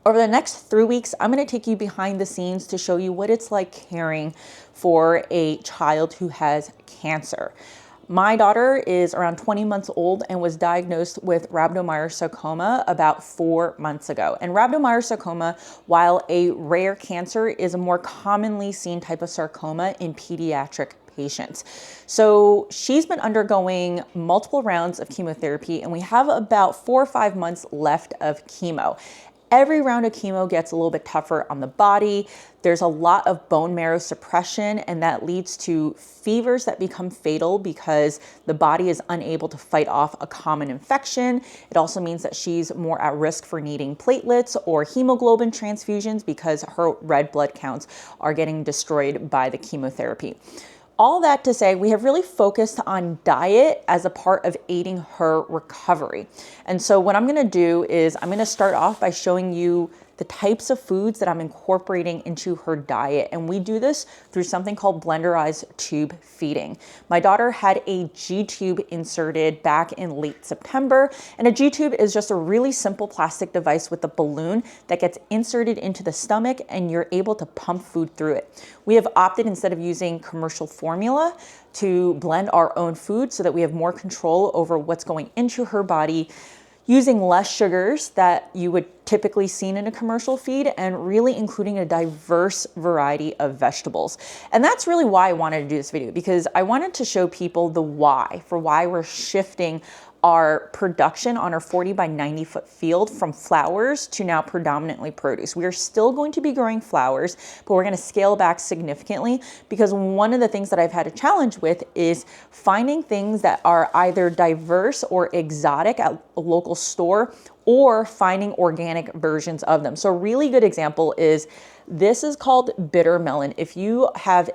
Over the next 3 weeks, I'm gonna take you behind the scenes to show you what it's like caring for a child who has cancer. My daughter is around 20 months old and was diagnosed with rhabdomyosarcoma about 4 months ago. And rhabdomyosarcoma, while a rare cancer, is a more commonly seen type of sarcoma in pediatric patients. So she's been undergoing multiple rounds of chemotherapy, and we have about 4 or 5 months left of chemo. Every round of chemo gets a little bit tougher on the body. There's a lot of bone marrow suppression, and that leads to fevers that become fatal because the body is unable to fight off a common infection. It also means that she's more at risk for needing platelets or hemoglobin transfusions because her red blood counts are getting destroyed by the chemotherapy. All that to say, we have really focused on diet as a part of aiding her recovery. And so what I'm gonna do is I'm gonna start off by showing you the types of foods that I'm incorporating into her diet. And we do this through something called blenderized tube feeding. My daughter had a G-tube inserted back in late September. And a G-tube is just a really simple plastic device with a balloon that gets inserted into the stomach, and you're able to pump food through it. We have opted, instead of using commercial formula, to blend our own food so that we have more control over what's going into her body, using less sugars that you would typically see in a commercial feed, and really including a diverse variety of vegetables. And that's really why I wanted to do this video, because I wanted to show people the why we're shifting our production on our 40 by 90 foot field from flowers to now predominantly produce. We are still going to be growing flowers, but we're gonna scale back significantly, because one of the things that I've had a challenge with is finding things that are either diverse or exotic at a local store, or finding organic versions of them. So a really good example is, this is called bitter melon. If you have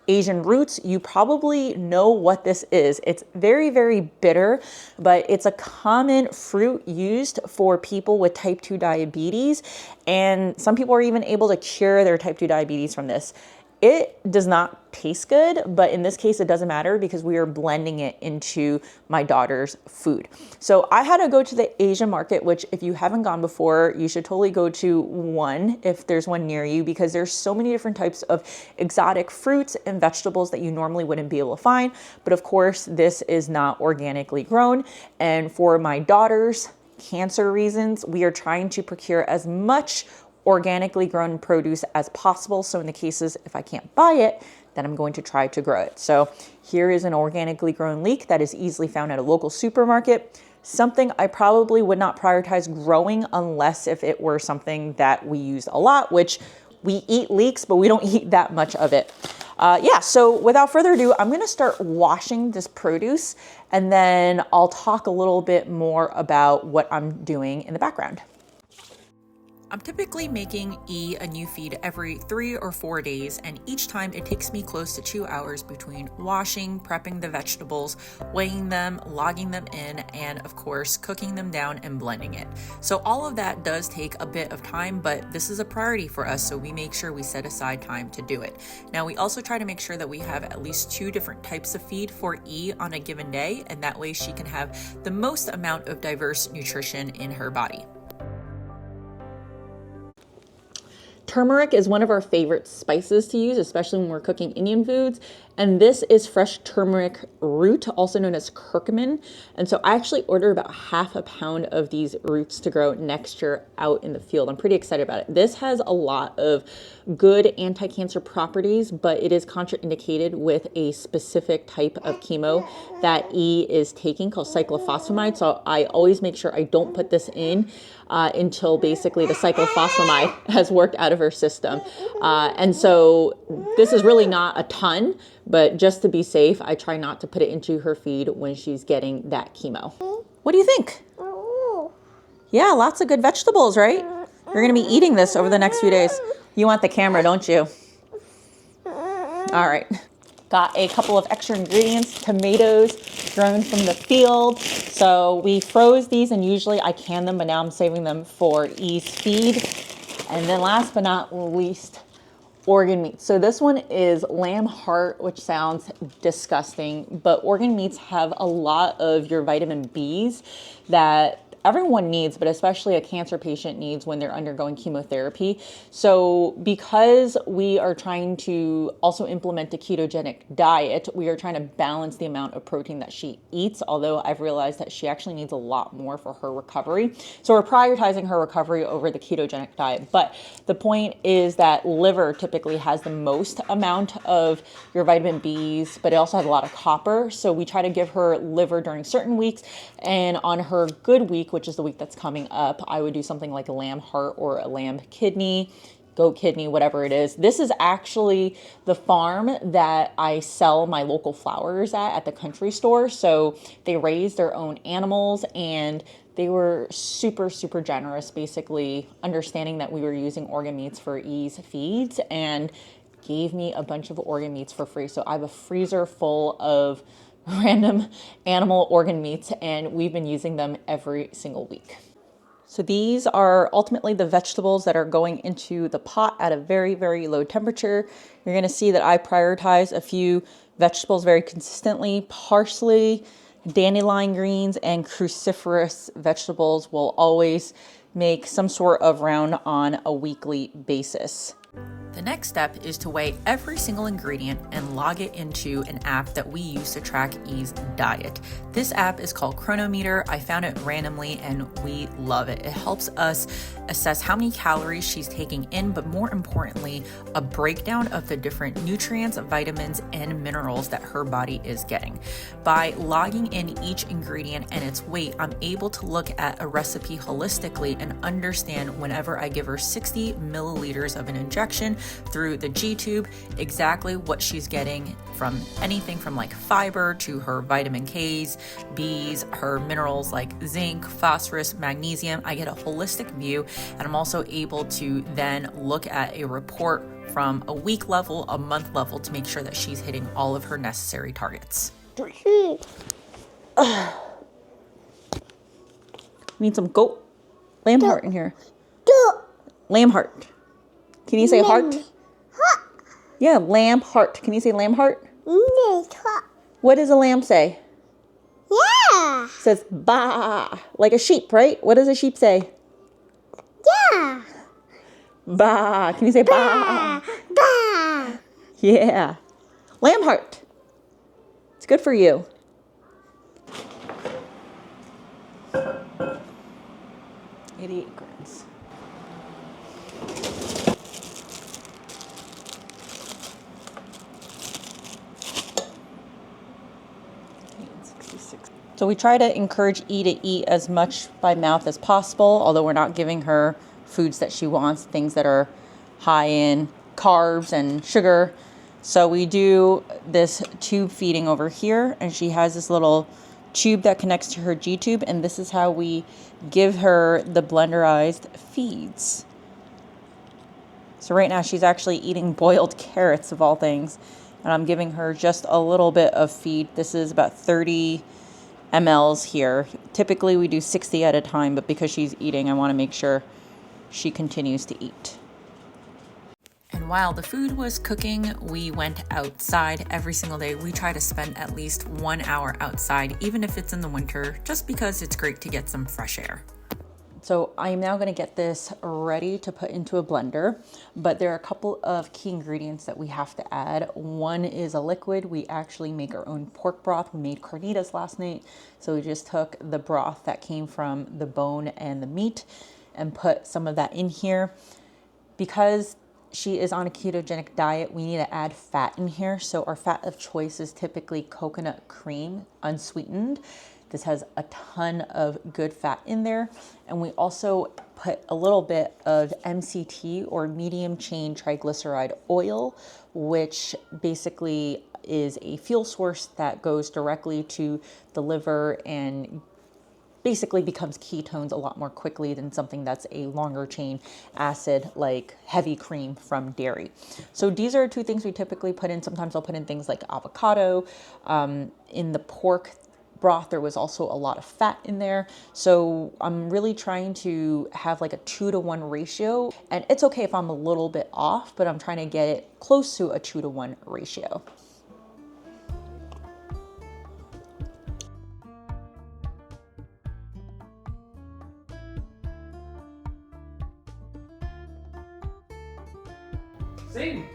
Asian roots, you probably know what this is. It's very, very bitter, but it's a common fruit used for people with type 2 diabetes. And some people are even able to cure their type 2 diabetes from this. It does not taste good, but in this case, it doesn't matter because we are blending it into my daughter's food. So I had to go to the Asian market, which if you haven't gone before, you should totally go to one if there's one near you, because there's so many different types of exotic fruits and vegetables that you normally wouldn't be able to find. But of course, this is not organically grown. And for my daughter's cancer reasons, we are trying to procure as much organically grown produce as possible. So in the cases, if I can't buy it, then I'm going to try to grow it. So here is an organically grown leek that is easily found at a local supermarket. Something I probably would not prioritize growing unless if it were something that we use a lot, which we eat leeks, but we don't eat that much of it. Yeah, so without further ado, I'm gonna start washing this produce, and then I'll talk a little bit more about what I'm doing in the background. I'm typically making E a new feed every 3 or 4 days, and each time it takes me close to 2 hours between washing, prepping the vegetables, weighing them, logging them in, and of course, cooking them down and blending it. So all of that does take a bit of time, but this is a priority for us, so we make sure we set aside time to do it. Now, we also try to make sure that we have at least 2 different types of feed for E on a given day, and that way she can have the most amount of diverse nutrition in her body. Turmeric is one of our favorite spices to use, especially when we're cooking Indian foods. And this is fresh turmeric root, also known as curcumin. And so I actually ordered about ½ a pound of these roots to grow next year out in the field. I'm pretty excited about it. This has a lot of good anti-cancer properties, but it is contraindicated with a specific type of chemo that E is taking called cyclophosphamide. So I always make sure I don't put this in until basically the cyclophosphamide has worked out of her system. And so this is really not a ton, but just to be safe, I try not to put it into her feed when she's getting that chemo. What do you think? Yeah, lots of good vegetables, right? You're gonna be eating this over the next few days. You want the camera, don't you? All right. Got a couple of extra ingredients, tomatoes grown from the field. So we froze these, and usually I can them, but now I'm saving them for E's feed. And then last but not least, organ meat. So this one is lamb heart, which sounds disgusting, but organ meats have a lot of your vitamin B's that everyone needs, but especially a cancer patient needs when they're undergoing chemotherapy. So because we are trying to also implement a ketogenic diet, we are trying to balance the amount of protein that she eats, although I've realized that she actually needs a lot more for her recovery. So we're prioritizing her recovery over the ketogenic diet. But the point is that liver typically has the most amount of your vitamin B's, but it also has a lot of copper. So we try to give her liver during certain weeks, and on her good week, which is the week that's coming up, I would do something like a lamb heart or a lamb kidney, goat kidney, whatever it is. This is actually the farm that I sell my local flowers at the country store. So they raise their own animals, and they were super, super generous, basically understanding that we were using organ meats for ease feeds, and gave me a bunch of organ meats for free. So I have a freezer full of random animal organ meats, and we've been using them every single week. So these are ultimately the vegetables that are going into the pot at a very, very low temperature. You're gonna see that I prioritize a few vegetables very consistently. Parsley, dandelion greens, and cruciferous vegetables will always make some sort of round on a weekly basis. The next step is to weigh every single ingredient and log it into an app that we use to track E's diet. This app is called Chronometer. I found it randomly and we love it. It helps us assess how many calories she's taking in, but more importantly, a breakdown of the different nutrients, vitamins, and minerals that her body is getting. By logging in each ingredient and its weight, I'm able to look at a recipe holistically and understand whenever I give her 60 milliliters of an injection through the G tube, exactly what she's getting from anything from like fiber to her vitamin K's, B's, her minerals like zinc, phosphorus, magnesium. I get a holistic view, and I'm also able to then look at a report from a week level, a month level, to make sure that she's hitting all of her necessary targets. Need some goat lamb heart in here. Lamb heart. Can you say heart? Yeah, lamb heart. Can you say lamb heart? What does a lamb say? Yeah. It says ba, like a sheep, right? What does a sheep say? Yeah. Ba. Can you say ba? Ba. Yeah. Lamb heart. It's good for you. $88 grams. So we try to encourage E to eat as much by mouth as possible, although we're not giving her foods that she wants, things that are high in carbs and sugar. So we do this tube feeding over here, and she has this little tube that connects to her G tube, and this is how we give her the blenderized feeds. So right now she's actually eating boiled carrots of all things, and I'm giving her just a little bit of feed. This is about 30 mLs here. Typically we do 60 at a time, but because she's eating, I want to make sure she continues to eat. And while the food was cooking, we went outside every single day. We try to spend at least 1 hour outside, even if it's in the winter, just because it's great to get some fresh air. So I'm now going to get this ready to put into a blender, but there are a couple of key ingredients that we have to add. One is a liquid. We actually make our own pork broth. We made carnitas last night, so we just took the broth that came from the bone and the meat and put some of that in here. Because she is on a ketogenic diet, we need to add fat in here. So our fat of choice is typically coconut cream, unsweetened. This has a ton of good fat in there. And we also put a little bit of MCT, or medium chain triglyceride oil, which basically is a fuel source that goes directly to the liver and basically becomes ketones a lot more quickly than something that's a longer chain acid like heavy cream from dairy. So these are two things we typically put in. Sometimes I'll put in things like avocado. In the pork broth, there was also a lot of fat in there. So I'm really trying to have like a 2-to-1 ratio. And it's okay if I'm a little bit off, but I'm trying to get it close to a 2-to-1 ratio. Sing.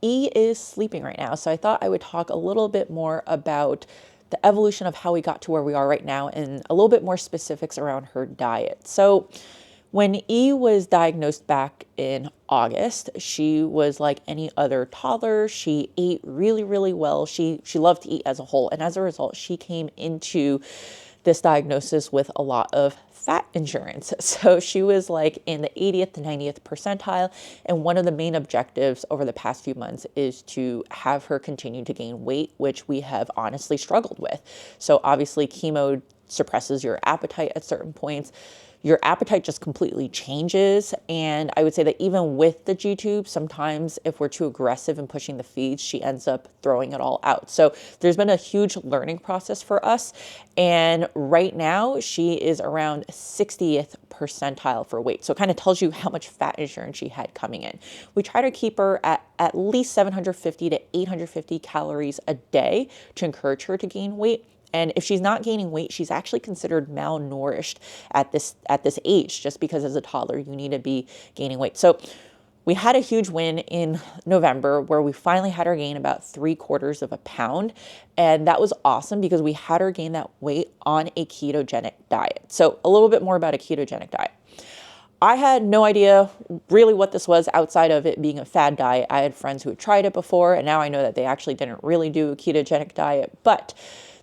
E is sleeping right now, so I thought I would talk a little bit more about the evolution of how we got to where we are right now and a little bit more specifics around her diet. So when E was diagnosed back in August, she was like any other toddler. She ate really, really well. She loved to eat as a whole. And as a result, she came into this diagnosis with a lot of fat insurance. So she was like in the 80th to 90th percentile. And one of the main objectives over the past few months is to have her continue to gain weight, which we have honestly struggled with. So obviously chemo suppresses your appetite at certain points. Your appetite just completely changes. And I would say that even with the G-tube, sometimes if we're too aggressive in pushing the feeds, she ends up throwing it all out. So there's been a huge learning process for us. And right now she is around 60th percentile for weight. So it kind of tells you how much fat insurance she had coming in. We try to keep her at least 750 to 850 calories a day to encourage her to gain weight. And if she's not gaining weight, she's actually considered malnourished at this age, just because as a toddler, you need to be gaining weight. So we had a huge win in November where we finally had her gain about 3/4 of a pound. And that was awesome because we had her gain that weight on a ketogenic diet. So a little bit more about a ketogenic diet. I had no idea really what this was outside of it being a fad diet. I had friends who had tried it before, and now I know that they actually didn't really do a ketogenic diet. But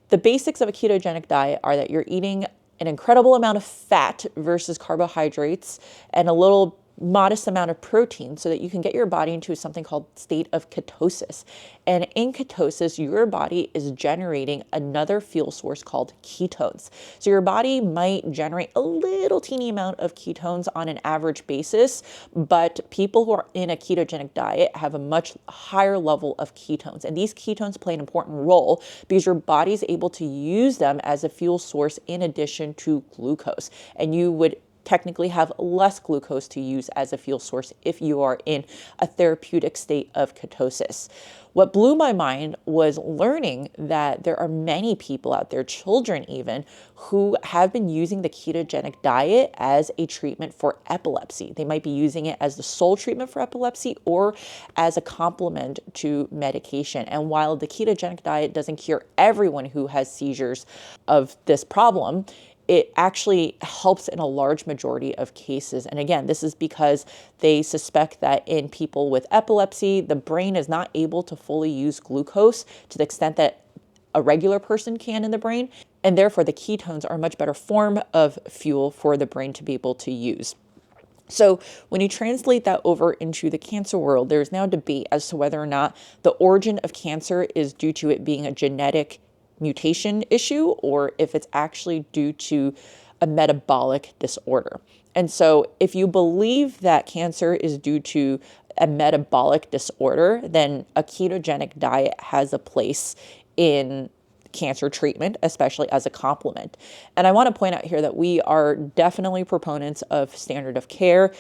the basics of a ketogenic diet are that you're eating an incredible amount of fat versus carbohydrates and a little modest amount of protein so that you can get your body into something called state of ketosis. And in ketosis, your body is generating another fuel source called ketones. So your body might generate a little teeny amount of ketones on an average basis, but people who are in a ketogenic diet have a much higher level of ketones. And these ketones play an important role because your body is able to use them as a fuel source in addition to glucose. And you would technically have less glucose to use as a fuel source if you are in a therapeutic state of ketosis. What blew my mind was learning that there are many people out there, children even, who have been using the ketogenic diet as a treatment for epilepsy. They might be using it as the sole treatment for epilepsy or as a complement to medication. And while the ketogenic diet doesn't cure everyone who has seizures of this problem, it actually helps in a large majority of cases. And again, this is because they suspect that in people with epilepsy, the brain is not able to fully use glucose to the extent that a regular person can in the brain. And therefore, the ketones are a much better form of fuel for the brain to be able to use. So when you translate that over into the cancer world, there's now debate as to whether or not the origin of cancer is due to it being a genetic mutation issue or if it's actually due to a metabolic disorder. And so if you believe that cancer is due to a metabolic disorder, then a ketogenic diet has a place in cancer treatment, especially as a complement. And I want to point out here that we are definitely proponents of standard of care.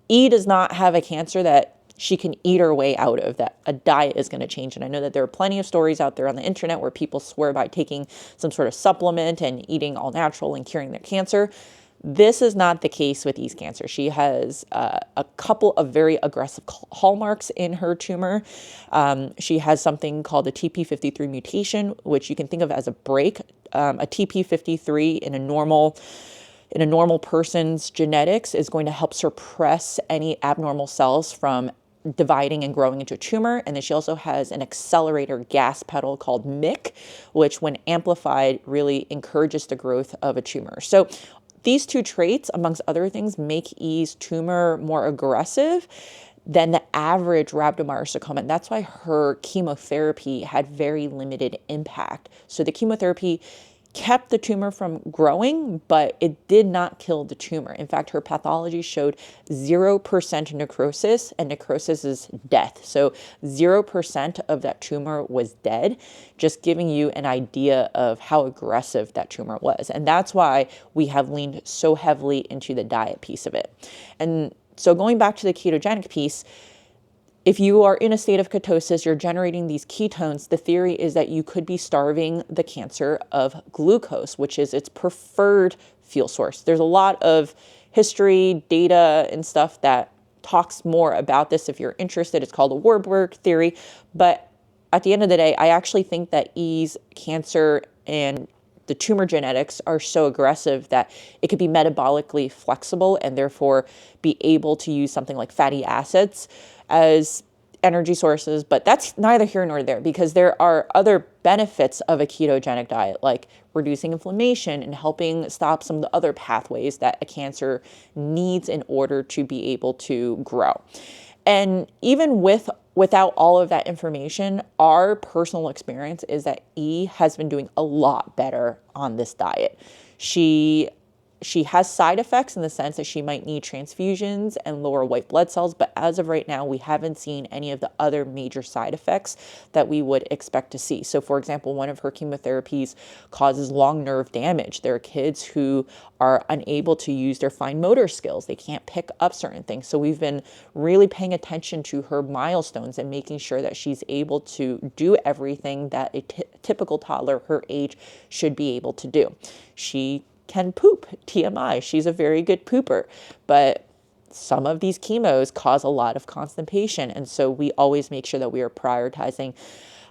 E does not have a cancer that she can eat her way out of, that a diet is going to change. And I know that there are plenty of stories out there on the internet where people swear by taking some sort of supplement and eating all natural and curing their cancer. This is not the case with E's cancer. She has a couple of very aggressive hallmarks in her tumor. She has something called a TP53 mutation, which you can think of as a break. A TP53 in a normal person's genetics is going to help suppress any abnormal cells from dividing and growing into a tumor. And then she also has an accelerator gas pedal called MYC, which when amplified really encourages the growth of a tumor. So these two traits, amongst other things, make E's tumor more aggressive than the average rhabdomyosarcoma. And that's why her chemotherapy had very limited impact. So the chemotherapy kept the tumor from growing, but it did not kill the tumor. In fact, her pathology showed 0% necrosis, and necrosis is death. So 0% of that tumor was dead, just giving you an idea of how aggressive that tumor was. And that's why we have leaned so heavily into the diet piece of it. And so going back to the ketogenic piece, if you are in a state of ketosis, you're generating these ketones, the theory is that you could be starving the cancer of glucose, which is its preferred fuel source. There's a lot of history, data, and stuff that talks more about this if you're interested. It's called a Warburg theory. But at the end of the day, I actually think that E's cancer and the tumor genetics are so aggressive that it could be metabolically flexible and therefore be able to use something like fatty acids as energy sources. But that's neither here nor there, because there are other benefits of a ketogenic diet, like reducing inflammation and helping stop some of the other pathways that a cancer needs in order to be able to grow. And even without all of that information, our personal experience is that E has been doing a lot better on this diet. She has side effects in the sense that she might need transfusions and lower white blood cells, but as of right now, we haven't seen any of the other major side effects that we would expect to see. So for example, one of her chemotherapies causes long nerve damage. There are kids who are unable to use their fine motor skills. They can't pick up certain things. So we've been really paying attention to her milestones and making sure that she's able to do everything that a typical toddler her age should be able to do. She can poop, TMI. She's a very good pooper, but some of these chemos cause a lot of constipation. And so we always make sure that we are prioritizing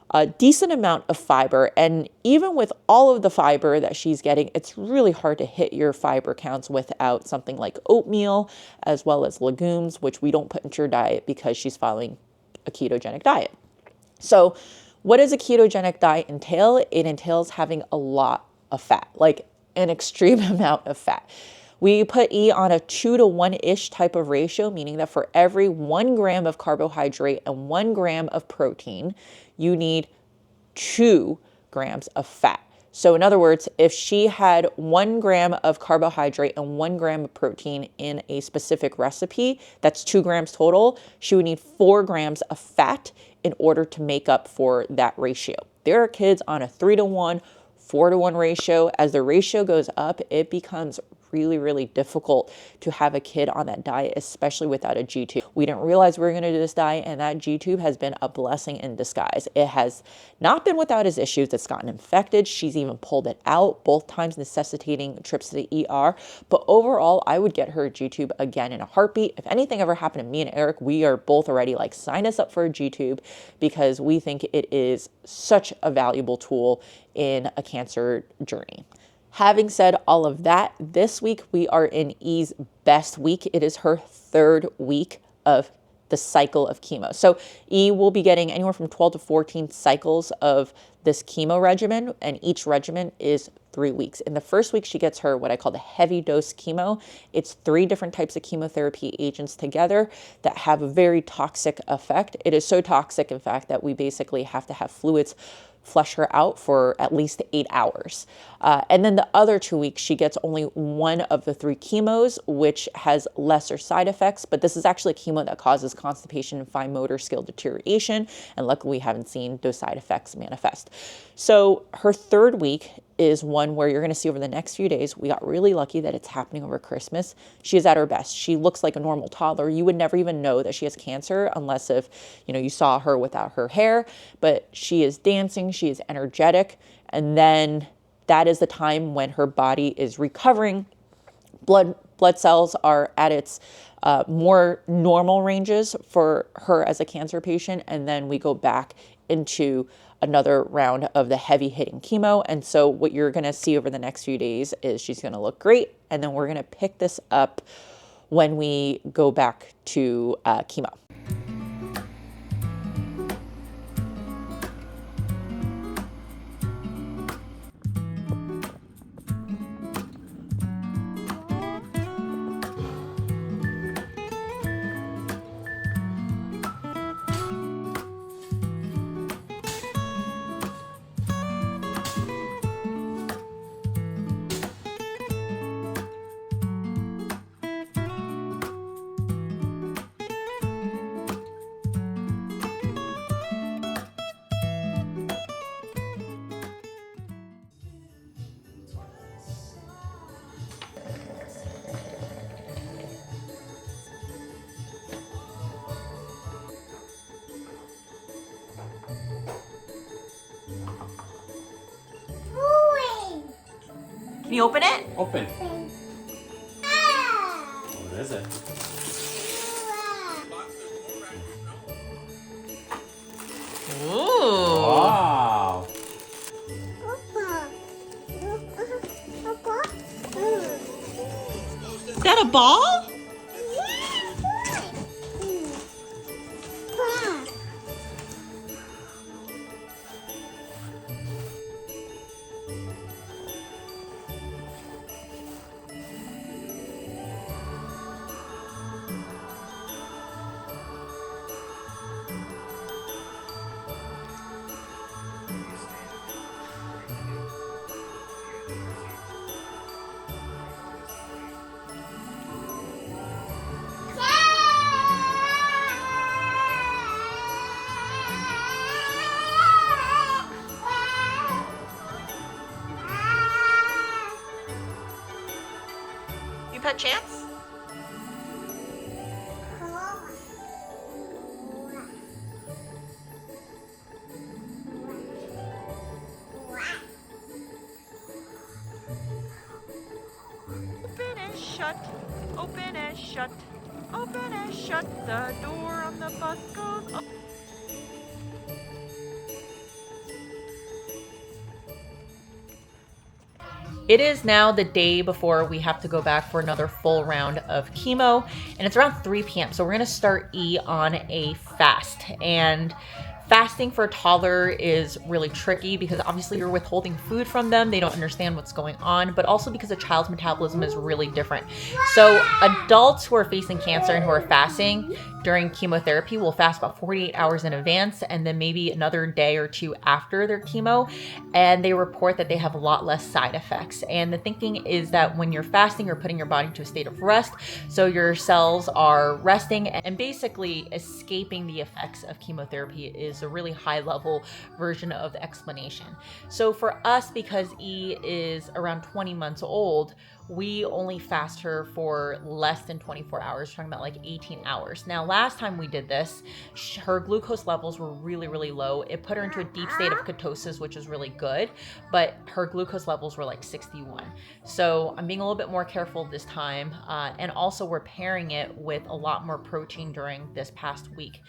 a decent amount of fiber. And even with all of the fiber that she's getting, it's really hard to hit your fiber counts without something like oatmeal, as well as legumes, which we don't put into her diet because she's following a ketogenic diet. So what does a ketogenic diet entail? It entails having a lot of fat, like an extreme amount of fat. We put E on a 2 to 1-ish type of ratio, meaning that for every 1 gram of carbohydrate and 1 gram of protein, you need 2 grams of fat. So in other words, if she had 1 gram of carbohydrate and 1 gram of protein in a specific recipe, that's 2 grams total, she would need 4 grams of fat in order to make up for that ratio. There are kids on a 3 to 1, 4 to 1 ratio. As the ratio goes up, it becomes really, really difficult to have a kid on that diet, especially without a G-tube. We didn't realize we were going to do this diet, and that G-tube has been a blessing in disguise. It has not been without its issues. It's gotten infected. She's even pulled it out, both times necessitating trips to the ER. But overall, I would get her a G-tube again in a heartbeat. If anything ever happened to me and Eric, we are both already like, sign us up for a G-tube, because we think it is such a valuable tool in a cancer journey. Having said all of that, this week we are in E's best week. It is her 3rd week of the cycle of chemo. So E will be getting anywhere from 12 to 14 cycles of this chemo regimen, and each regimen is 3 weeks. In the first week, she gets her what I call the heavy dose chemo. It's 3 different types of chemotherapy agents together that have a very toxic effect. It is so toxic, in fact, that we basically have to have fluids flush her out for at least 8 hours. And then the other 2 weeks, she gets only 1 of the 3 chemos, which has lesser side effects. But this is actually a chemo that causes constipation and fine motor skill deterioration. And luckily, we haven't seen those side effects manifest. So her 3rd week is one where you're going to see over the next few days. We got really lucky that it's happening over Christmas. She is at her best. She looks like a normal toddler. You would never even know that she has cancer unless if, you saw her without her hair, but she is dancing, she is energetic. And then that is the time when her body is recovering. Blood cells are at its more normal ranges for her as a cancer patient. And then we go back into another round of the heavy hitting chemo. And so what you're going to see over the next few days is she's going to look great. And then we're going to pick this up when we go back to chemo. Can you open it? Open. What is it? Ooh. Wow. Is that a ball? You pet Chance? Open and shut, open and shut, open and shut. The door on the bus goes up. It is now the day before we have to go back for another full round of chemo, and it's around 3 p.m. So we're gonna start E on a fast. And fasting for a toddler is really tricky because obviously you're withholding food from them. They don't understand what's going on, but also because a child's metabolism is really different. So adults who are facing cancer and who are fasting during chemotherapy will fast about 48 hours in advance and then maybe another day or two after their chemo. And they report that they have a lot less side effects. And the thinking is that when you're fasting, you're putting your body into a state of rest. So your cells are resting and basically escaping the effects of chemotherapy is a really high level version of the explanation. So for us, because E is around 20 months old, we only fast her for less than 24 hours, we're talking about like 18 hours. Now, last time we did this, her glucose levels were really, really low. It put her into a deep state of ketosis, which is really good, but her glucose levels were like 61. So I'm being a little bit more careful this time. And also we're pairing it with a lot more protein during this past week.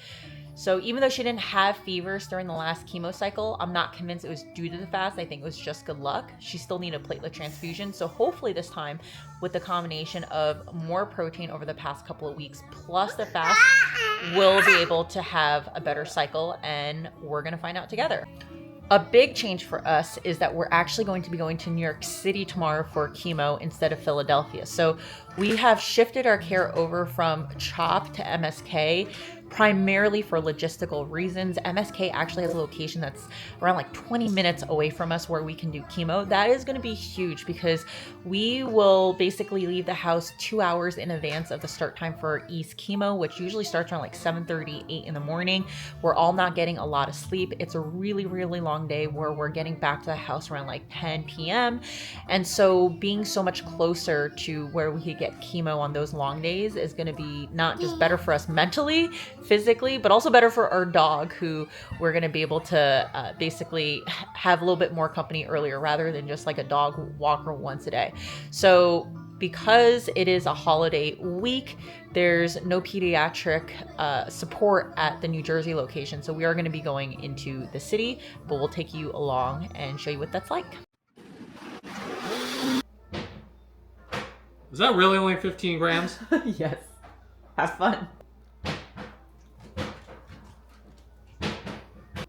So even though she didn't have fevers during the last chemo cycle, I'm not convinced it was due to the fast. I think it was just good luck. She still needed a platelet transfusion. So hopefully this time, with the combination of more protein over the past couple of weeks plus the fast, we'll be able to have a better cycle, and we're going to find out together. A big change for us is that we're actually going to be going to New York City tomorrow for chemo instead of Philadelphia. So we have shifted our care over from CHOP to MSK primarily for logistical reasons. MSK actually has a location that's around like 20 minutes away from us where we can do chemo. That is going to be huge because we will basically leave the house 2 hours in advance of the start time for E's chemo, which usually starts around like 7:30, 8 in the morning. We're all not getting a lot of sleep. It's a really, really long day where we're getting back to the house around like 10 p.m. And so being so much closer to where we could get chemo on those long days is going to be not just better for us mentally, physically, but also better for our dog, who we're going to be able to basically have a little bit more company earlier rather than just like a dog walker once a day. So because it is a holiday week, there's no pediatric support at the New Jersey location. So we are going to be going into the city, but we'll take you along and show you what that's like. Is that really only 15 grams? Yes. Have fun.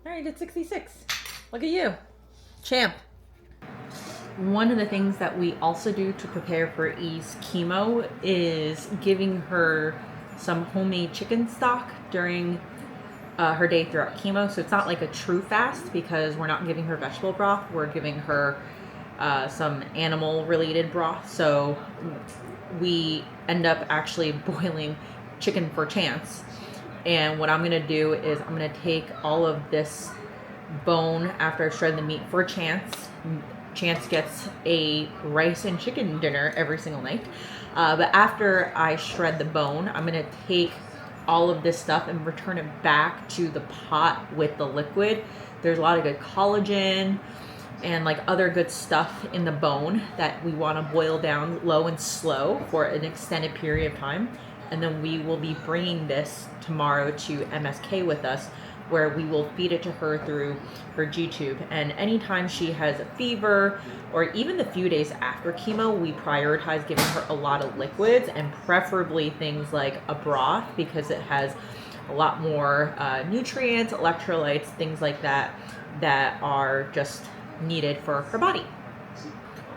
All right, it's 66. Look at you. Champ. One of the things that we also do to prepare for E's chemo is giving her some homemade chicken stock during her day throughout chemo. So it's not like a true fast because we're not giving her vegetable broth. We're giving her some animal related broth. So we end up actually boiling chicken for Chance. And what I'm going to do is I'm going to take all of this bone after I shred the meat for Chance. Chance gets a rice and chicken dinner every single night. But after I shred the bone, I'm going to take all of this stuff and return it back to the pot with the liquid. There's a lot of good collagen and like other good stuff in the bone that we want to boil down low and slow for an extended period of time. And then we will be bringing this tomorrow to MSK with us, where we will feed it to her through her G-tube. And anytime she has a fever, or even the few days after chemo, we prioritize giving her a lot of liquids, and preferably things like a broth, because it has a lot more nutrients, electrolytes, things like that, that are just needed for her body.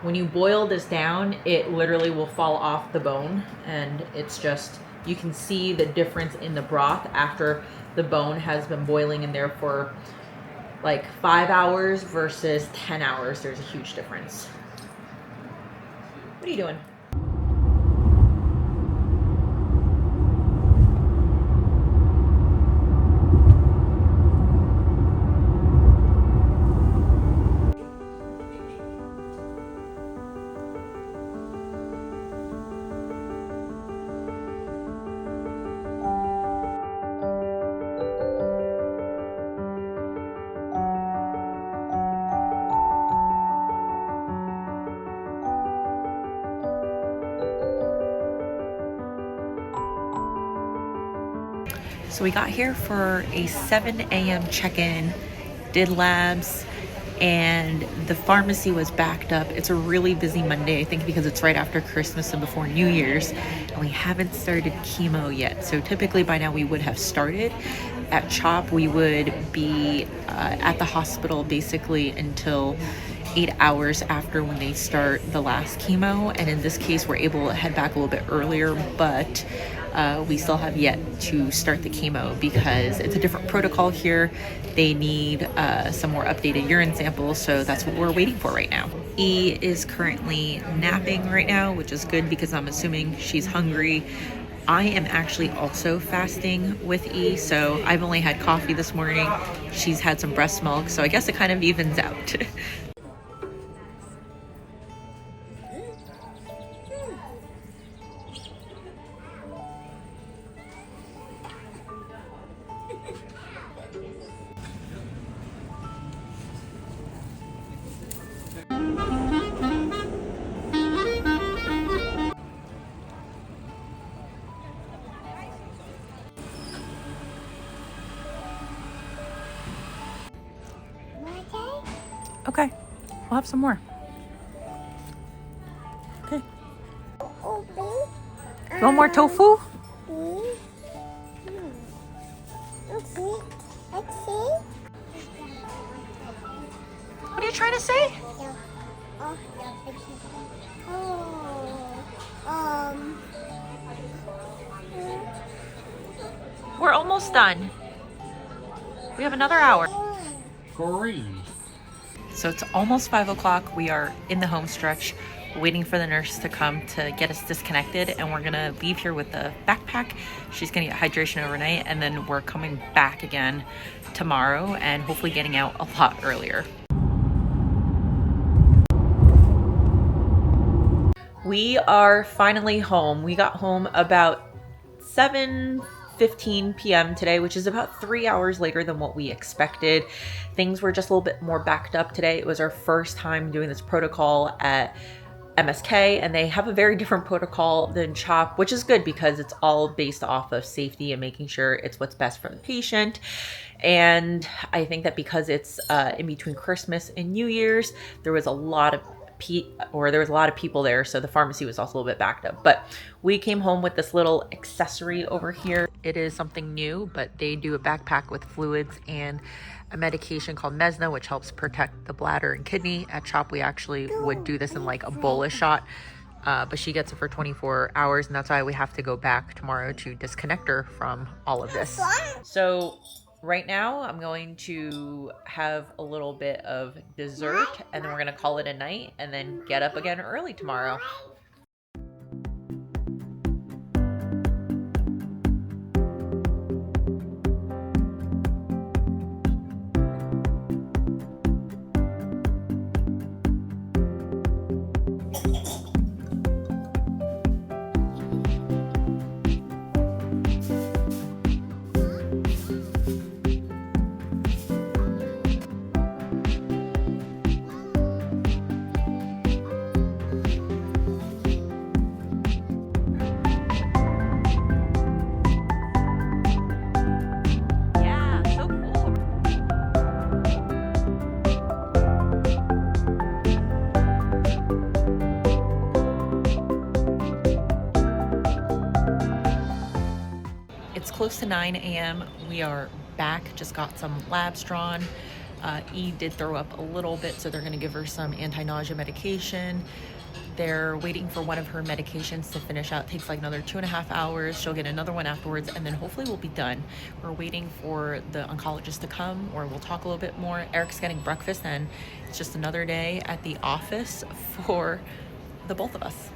When you boil this down, it literally will fall off the bone, and it's just, you can see the difference in the broth after the bone has been boiling in there for like 5 hours versus 10 hours. There's a huge difference. What are you doing? So we got here for a 7 a.m. check-in, did labs, and the pharmacy was backed up. It's a really busy Monday, I think because it's right after Christmas and before New Year's, and we haven't started chemo yet. So typically by now we would have started. At CHOP, we would be at the hospital basically until 8 hours after when they start the last chemo. And in this case, we're able to head back a little bit earlier, but we still have yet to start the chemo because it's a different protocol here. They need some more updated urine samples, so that's what we're waiting for right now. E is currently napping right now, which is good because I'm assuming she's hungry. I am actually also fasting with E, so I've only had coffee this morning. She's had some breast milk, so I guess it kind of evens out. Okay, we'll have some more. Okay. You want more tofu? What are you trying to say? We're almost done. We have another hour. Great. So it's almost 5 o'clock. We are in the home stretch, waiting for the nurse to come to get us disconnected, and we're gonna leave here with the backpack. She's gonna get hydration overnight, and then we're coming back again tomorrow and hopefully getting out a lot earlier. We are finally home. We got home about 7:15 p.m. today, which is about 3 hours later than what we expected. Things were just a little bit more backed up today. It was our first time doing this protocol at MSK, and they have a very different protocol than CHOP, which is good because it's all based off of safety and making sure it's what's best for the patient. And I think that because it's in between Christmas and New Year's, there was a lot of people there, so the pharmacy was also a little bit backed up. But we came home with this little accessory over here. It is something new, but they do a backpack with fluids and a medication called Mesna, which helps protect the bladder and kidney. At CHOP, we actually would do this in like a bolus shot, but she gets it for 24 hours, and that's why we have to go back tomorrow to disconnect her from all of this. So right now, I'm going to have a little bit of dessert, and then we're going to call it a night, and then get up again early tomorrow. It's close to 9 a.m. We are back, just got some labs drawn. E did throw up a little bit, so they're gonna give her some anti-nausea medication. They're waiting for one of her medications to finish out. It takes like another 2.5 hours. She'll get another one afterwards, and then hopefully we'll be done. We're waiting for the oncologist to come, or we'll talk a little bit more. Eric's getting breakfast, and it's just another day at the office for the both of us.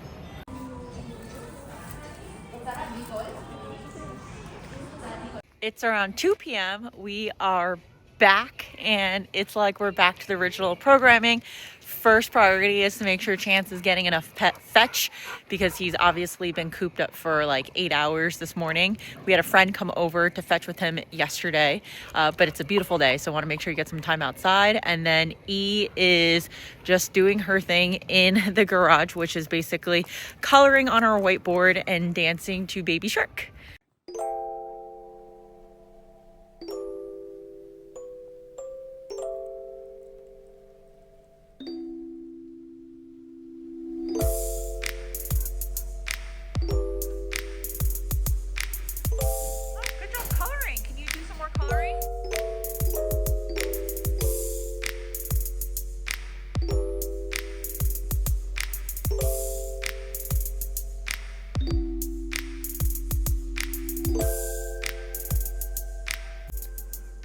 It's around 2 p.m. We are back, and it's like we're back to the original programming. First priority is to make sure Chance is getting enough pet fetch, because he's obviously been cooped up for like 8 hours this morning. We had a friend come over to fetch with him yesterday, but it's a beautiful day, so I want to make sure you get some time outside. And then E is just doing her thing in the garage, which is basically coloring on our whiteboard and dancing to Baby Shark.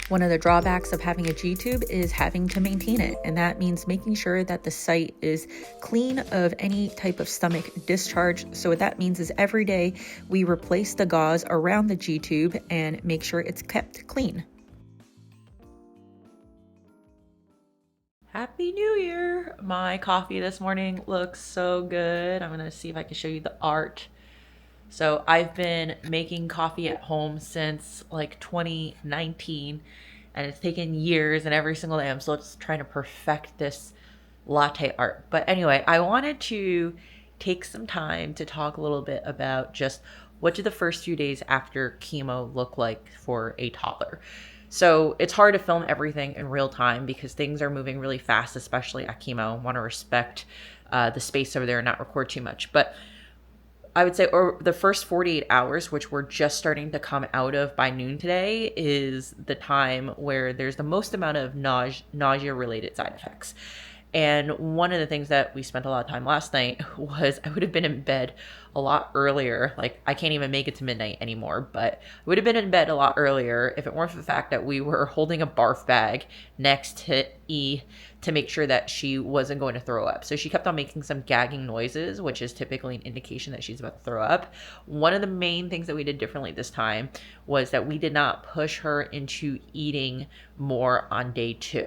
One of the drawbacks of having a G-tube is having to maintain it, and that means making sure that the site is clean of any type of stomach discharge. So what that means is every day we replace the gauze around the G-tube and make sure it's kept clean. Happy New Year! My coffee this morning looks so good. I'm gonna see if I can show you the art. So I've been making coffee at home since like 2019, and it's taken years, and every single day I'm still just trying to perfect this latte art. But anyway, I wanted to take some time to talk a little bit about just what do the first few days after chemo look like for a toddler. So it's hard to film everything in real time because things are moving really fast, especially at chemo. I want to respect the space over there and not record too much. But I would say the first 48 hours, which we're just starting to come out of by noon today, is the time where there's the most amount of nausea-related side effects. And one of the things that we spent a lot of time last night was I would have been in bed a lot earlier. Like, I can't even make it to midnight anymore, but I would have been in bed a lot earlier if it weren't for the fact that we were holding a barf bag next to E to make sure that she wasn't going to throw up. So she kept on making some gagging noises, which is typically an indication that she's about to throw up. One of the main things that we did differently this time was that we did not push her into eating more on day 2.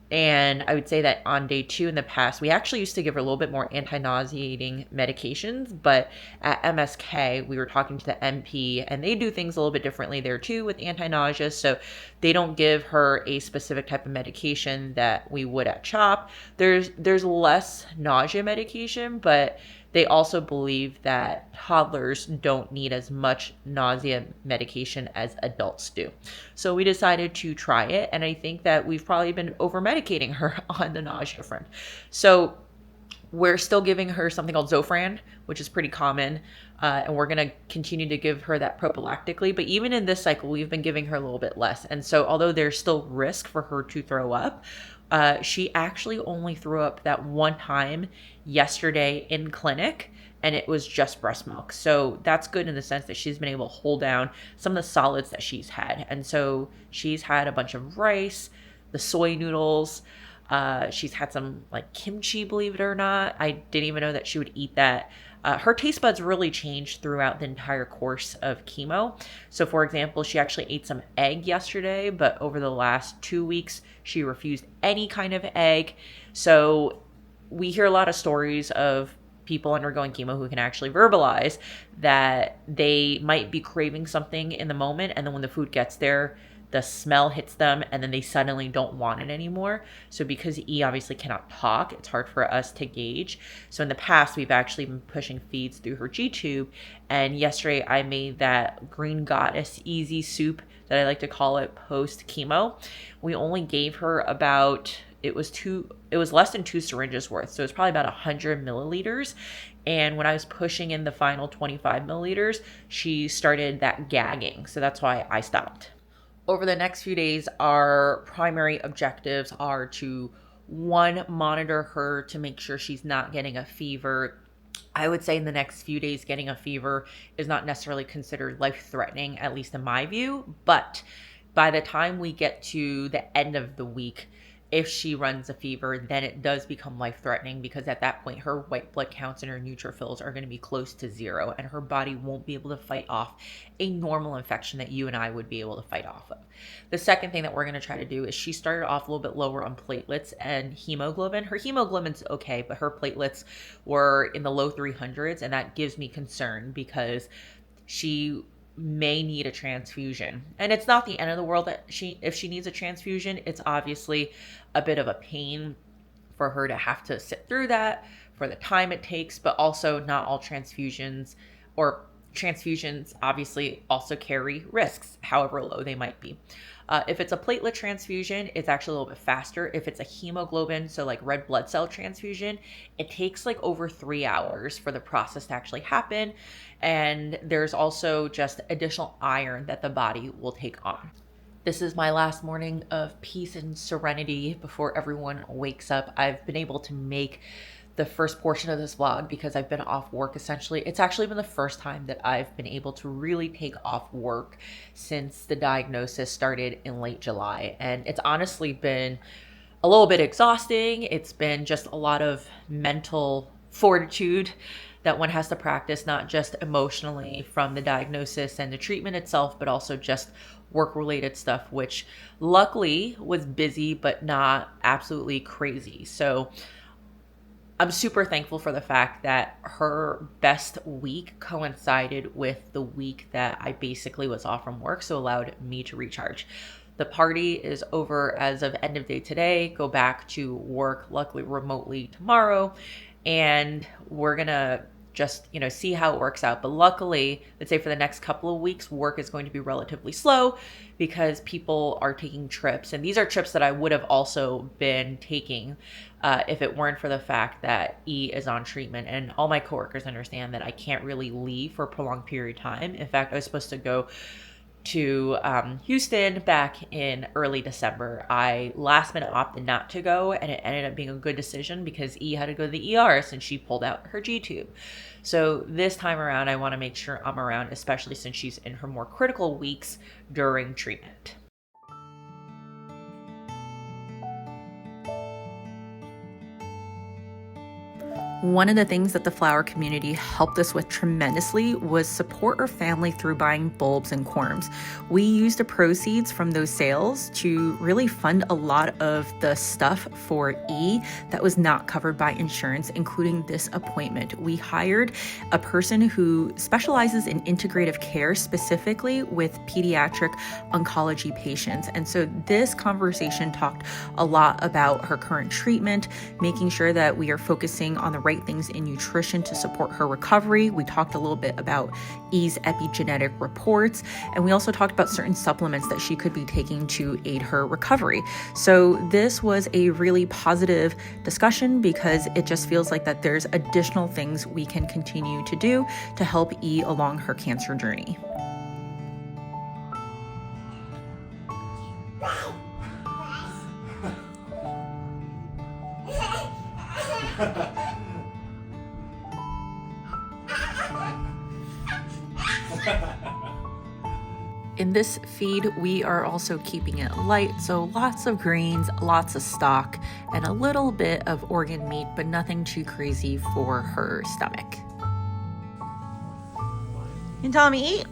And I would say that on day 2 in the past, we actually used to give her a little bit more anti-nauseating medications, but at MSK, we were talking to the MP, and they do things a little bit differently there too with anti-nausea. So they don't give her a specific type of medication that we would at CHOP. There's less nausea medication, but they also believe that toddlers don't need as much nausea medication as adults do. So we decided to try it, and I think that we've probably been over-medicating her on the nausea front. So we're still giving her something called Zofran, which is pretty common, and we're going to continue to give her that prophylactically. But even in this cycle, we've been giving her a little bit less. And so although there's still risk for her to throw up, she actually only threw up that one time yesterday in clinic, and it was just breast milk. So that's good in the sense that she's been able to hold down some of the solids that she's had. And so she's had a bunch of rice, the soy noodles. She's had some like kimchi, believe it or not. I didn't even know that she would eat that. Her taste buds really changed throughout the entire course of chemo. So for example, she actually ate some egg yesterday, but over the last 2 weeks, she refused any kind of egg. So we hear a lot of stories of people undergoing chemo who can actually verbalize that they might be craving something in the moment, and then when the food gets there, the smell hits them and then they suddenly don't want it anymore. So because E obviously cannot talk, it's hard for us to gauge. So in the past, we've actually been pushing feeds through her G-tube. And yesterday I made that Green Goddess easy soup that I like to call it post chemo. We only gave her about, it was less than 2 syringes worth. So it's probably about 100 milliliters. And when I was pushing in the final 25 milliliters, she started that gagging. So that's why I stopped. Over the next few days, our primary objectives are to, one, monitor her to make sure she's not getting a fever. I would say in the next few days, getting a fever is not necessarily considered life-threatening, at least in my view. But by the time we get to the end of the week, if she runs a fever, then it does become life-threatening, because at that point, her white blood counts and her neutrophils are going to be close to zero, and her body won't be able to fight off a normal infection that you and I would be able to fight off of. The second thing that we're going to try to do is, she started off a little bit lower on platelets and hemoglobin. Her hemoglobin's okay, but her platelets were in the low 300s, and that gives me concern because she may need a transfusion. And it's not the end of the world that if she needs a transfusion. It's obviously a bit of a pain for her to have to sit through that, for the time it takes, but also not all transfusions obviously also carry risks, however low they might be. If it's a platelet transfusion, it's actually a little bit faster. If it's a hemoglobin, so like red blood cell transfusion, it takes like over 3 hours for the process to actually happen. And there's also just additional iron that the body will take on. This is my last morning of peace and serenity before everyone wakes up. I've been able to make the first portion of this vlog because I've been off work essentially. It's actually been the first time that I've been able to really take off work since the diagnosis started in late July. And it's honestly been a little bit exhausting. It's been just a lot of mental fortitude that one has to practice, not just emotionally from the diagnosis and the treatment itself, but also just work-related stuff, which luckily was busy, but not absolutely crazy. So I'm super thankful for the fact that her best week coincided with the week that I basically was off from work, so allowed me to recharge. The party is over as of end of day today. Go back to work, luckily remotely tomorrow, and we're gonna just, see how it works out. But luckily, let's say for the next couple of weeks, work is going to be relatively slow because people are taking trips. And these are trips that I would have also been taking if it weren't for the fact that E is on treatment. And all my coworkers understand that I can't really leave for a prolonged period of time. In fact, I was supposed to go to Houston back in early December. I last minute opted not to go, and it ended up being a good decision because E had to go to the ER since she pulled out her G-tube. So this time around, I want to make sure I'm around, especially since she's in her more critical weeks during treatment. One of the things that the flower community helped us with tremendously was support our family through buying bulbs and corms. We used the proceeds from those sales to really fund a lot of the stuff for E that was not covered by insurance, including this appointment. We hired a person who specializes in integrative care, specifically with pediatric oncology patients. And so this conversation talked a lot about her current treatment, making sure that we are focusing on the right things in nutrition to support her recovery. We talked a little bit about E's epigenetic reports, and we also talked about certain supplements that she could be taking to aid her recovery. So this was a really positive discussion because it just feels like that there's additional things we can continue to do to help E along her cancer journey. In this feed, we are also keeping it light, so lots of greens, lots of stock, and a little bit of organ meat, but nothing too crazy for her stomach. You telling me eat?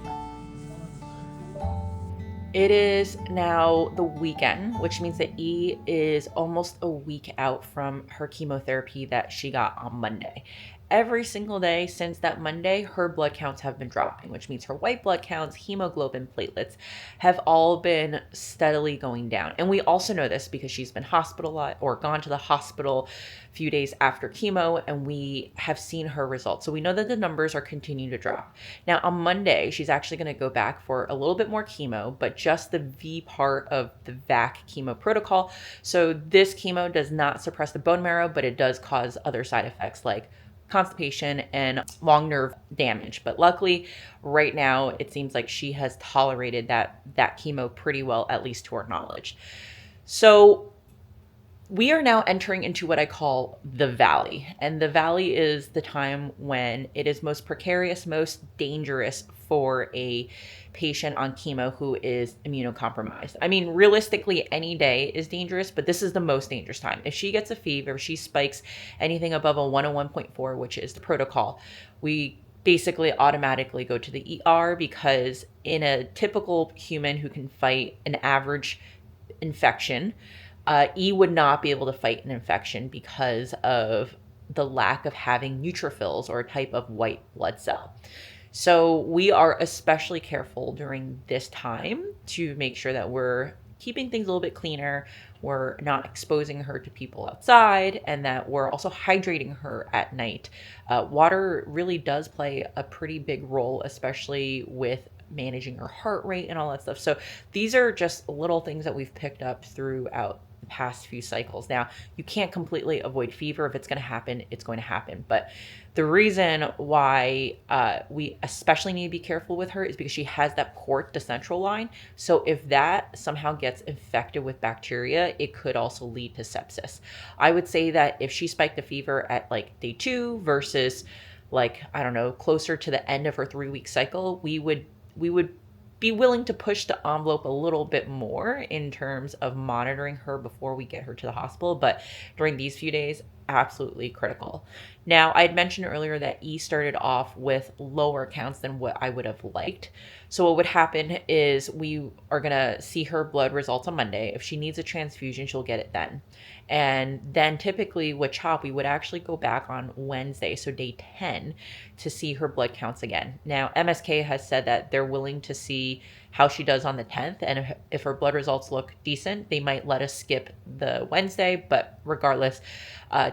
It is now the weekend, which means that E is almost a week out from her chemotherapy that she got on Monday. Every single day since that Monday, her blood counts have been dropping, which means her white blood counts, hemoglobin, platelets have all been steadily going down. And we also know this because she's been hospitalized or gone to the hospital a few days after chemo, and we have seen her results. So we know that the numbers are continuing to drop. Now on Monday, she's actually going to go back for a little bit more chemo, but just the V part of the VAC chemo protocol. So this chemo does not suppress the bone marrow, but it does cause other side effects like constipation and long nerve damage. But luckily, right now, it seems like she has tolerated that chemo pretty well, at least to our knowledge. So we are now entering into what I call the valley. And the valley is the time when it is most precarious, most dangerous for a patient on chemo who is immunocompromised. I mean, realistically, any day is dangerous, but this is the most dangerous time. If she gets a fever, she spikes anything above a 101.4, which is the protocol, we basically automatically go to the ER, because in a typical human who can fight an average infection, E would not be able to fight an infection because of the lack of having neutrophils, or a type of white blood cell. So we are especially careful during this time to make sure that we're keeping things a little bit cleaner, we're not exposing her to people outside, and that we're also hydrating her at night. Water really does play a pretty big role, especially with managing her heart rate and all that stuff. So these are just little things that we've picked up throughout the past few cycles. Now, you can't completely avoid fever. If it's going to happen, it's going to happen. But the reason why we especially need to be careful with her is because she has that port to central line. So if that somehow gets infected with bacteria, it could also lead to sepsis. I would say that if she spiked a fever at like day 2 versus like, I don't know, closer to the end of her 3-week cycle, we would be willing to push the envelope a little bit more in terms of monitoring her before we get her to the hospital. But during these few days, absolutely critical. Now, I had mentioned earlier that E started off with lower counts than what I would have liked. So what would happen is we are going to see her blood results on Monday. If she needs a transfusion, she'll get it then. And then typically with CHOP, we would actually go back on Wednesday, so day 10, to see her blood counts again. Now, MSK has said that they're willing to see how she does on the 10th. And if her blood results look decent, they might let us skip the Wednesday. But regardless,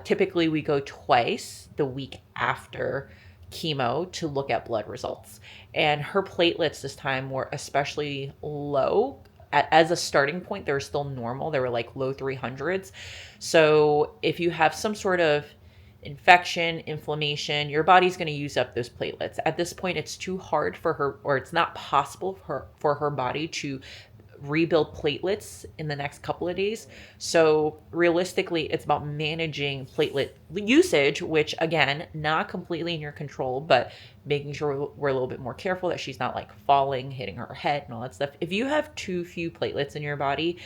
typically we go twice the week after chemo to look at blood results. And her platelets this time were especially low. As a starting point, they were still normal. They were like low 300s. So if you have some sort of infection, inflammation, your body's going to use up those platelets. At this point, it's too hard for her, or it's not possible for her body to rebuild platelets in the next couple of days. So realistically, it's about managing platelet usage, which again, not completely in your control, but making sure we're a little bit more careful that she's not like falling, hitting her head and all that stuff. If you have too few platelets in your body,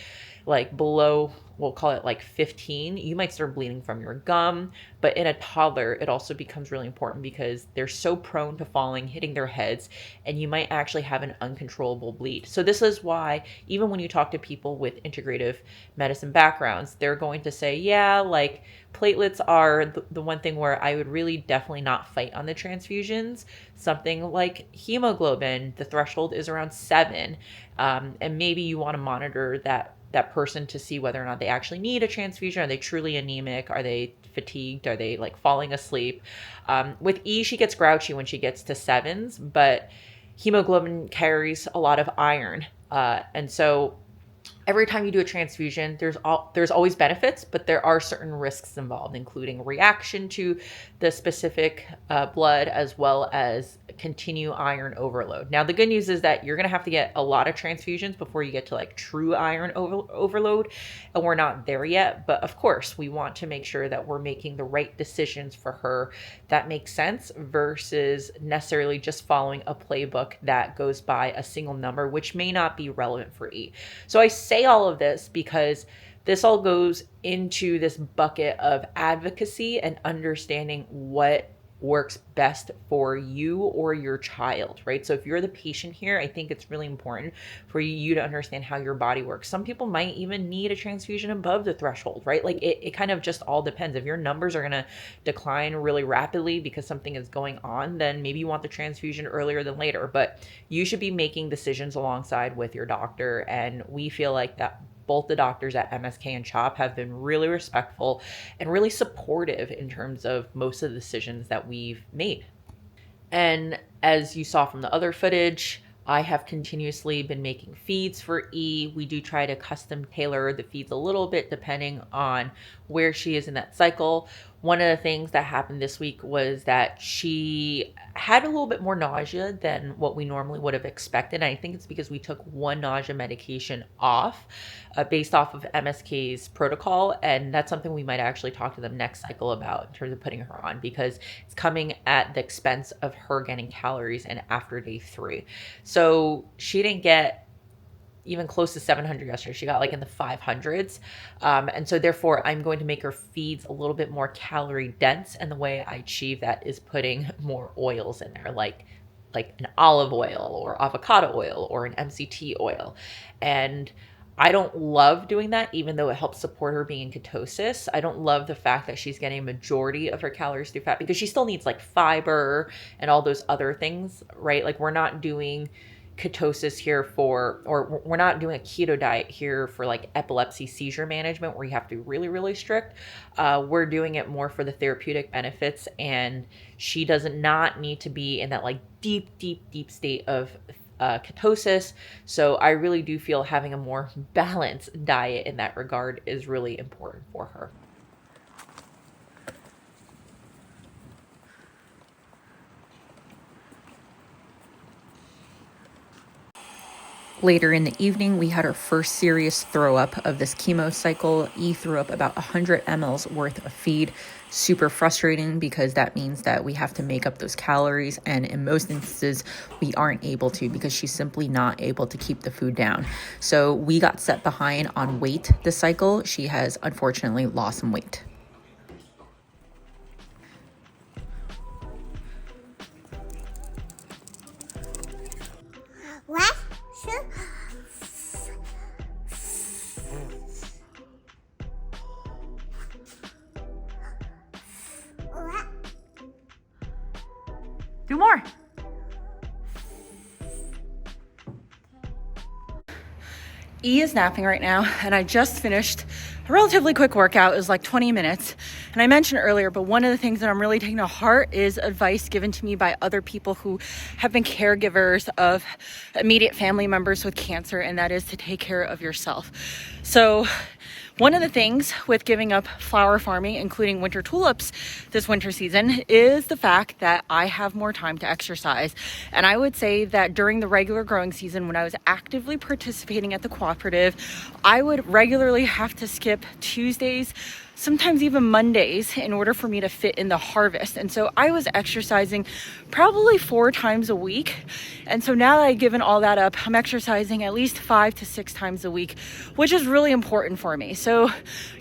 like below, we'll call it like 15, you might start bleeding from your gum. But in a toddler, it also becomes really important because they're so prone to falling, hitting their heads, and you might actually have an uncontrollable bleed. So this is why even when you talk to people with integrative medicine backgrounds, they're going to say, yeah, like platelets are the one thing where I would really definitely not fight on the transfusions. Something like hemoglobin, the threshold is around 7. And maybe you want to monitor that person to see whether or not they actually need a transfusion. Are they truly anemic? Are they fatigued? Are they like falling asleep? With E, she gets grouchy when she gets to 7s, but hemoglobin carries a lot of iron. And so every time you do a transfusion, there's always benefits, but there are certain risks involved, including reaction to the specific blood, as well as continue iron overload. Now, the good news is that you're going to have to get a lot of transfusions before you get to like true iron overload, and we're not there yet. But of course, we want to make sure that we're making the right decisions for her that make sense versus necessarily just following a playbook that goes by a single number, which may not be relevant for E. So I say all of this because this all goes into this bucket of advocacy and understanding what works best for you or your child, right? So if you're the patient here, I think it's really important for you to understand how your body works. Some people might even need a transfusion above the threshold, right? Like it kind of just all depends. If your numbers are going to decline really rapidly because something is going on, then maybe you want the transfusion earlier than later. But you should be making decisions alongside with your doctor. And we feel like that both the doctors at MSK and CHOP have been really respectful and really supportive in terms of most of the decisions that we've made. And as you saw from the other footage, I have continuously been making feeds for E. We do try to custom tailor the feeds a little bit depending on where she is in that cycle. One of the things that happened this week was that she had a little bit more nausea than what we normally would have expected. And I think it's because we took one nausea medication off based off of MSK's protocol. And that's something we might actually talk to them next cycle about in terms of putting her on, because it's coming at the expense of her getting calories in after day 3. So she didn't get even close to 700 yesterday. She got like in the 500s. And so therefore I'm going to make her feeds a little bit more calorie dense. And the way I achieve that is putting more oils in there, like an olive oil or avocado oil or an MCT oil. And I don't love doing that, even though it helps support her being in ketosis. I don't love the fact that she's getting a majority of her calories through fat, because she still needs like fiber and all those other things, right? Like we're not doing ketosis here or we're not doing a keto diet here for like epilepsy seizure management where you have to be really, really strict. We're doing it more for the therapeutic benefits, and she does not need to be in that like deep state of ketosis. So I really do feel having a more balanced diet in that regard is really important for her. Later in the evening, we had our first serious throw up of this chemo cycle. E threw up about 100 mLs worth of feed. Super frustrating, because that means that we have to make up those calories. And in most instances, we aren't able to, because she's simply not able to keep the food down. So we got set behind on weight this cycle. She has unfortunately lost some weight. What? Do more. E is napping right now, and I just finished a relatively quick workout. It was like 20 minutes. And I mentioned earlier, but one of the things that I'm really taking to heart is advice given to me by other people who have been caregivers of immediate family members with cancer, and that is to take care of yourself. So one of the things with giving up flower farming, including winter tulips this winter season, is the fact that I have more time to exercise. And I would say that during the regular growing season, when I was actively participating at the cooperative, I would regularly have to skip Tuesdays, sometimes even Mondays, in order for me to fit in the harvest. And so I was exercising probably 4 times a week. And so now that I've given all that up, I'm exercising at least 5 to 6 times a week, which is really important for me. So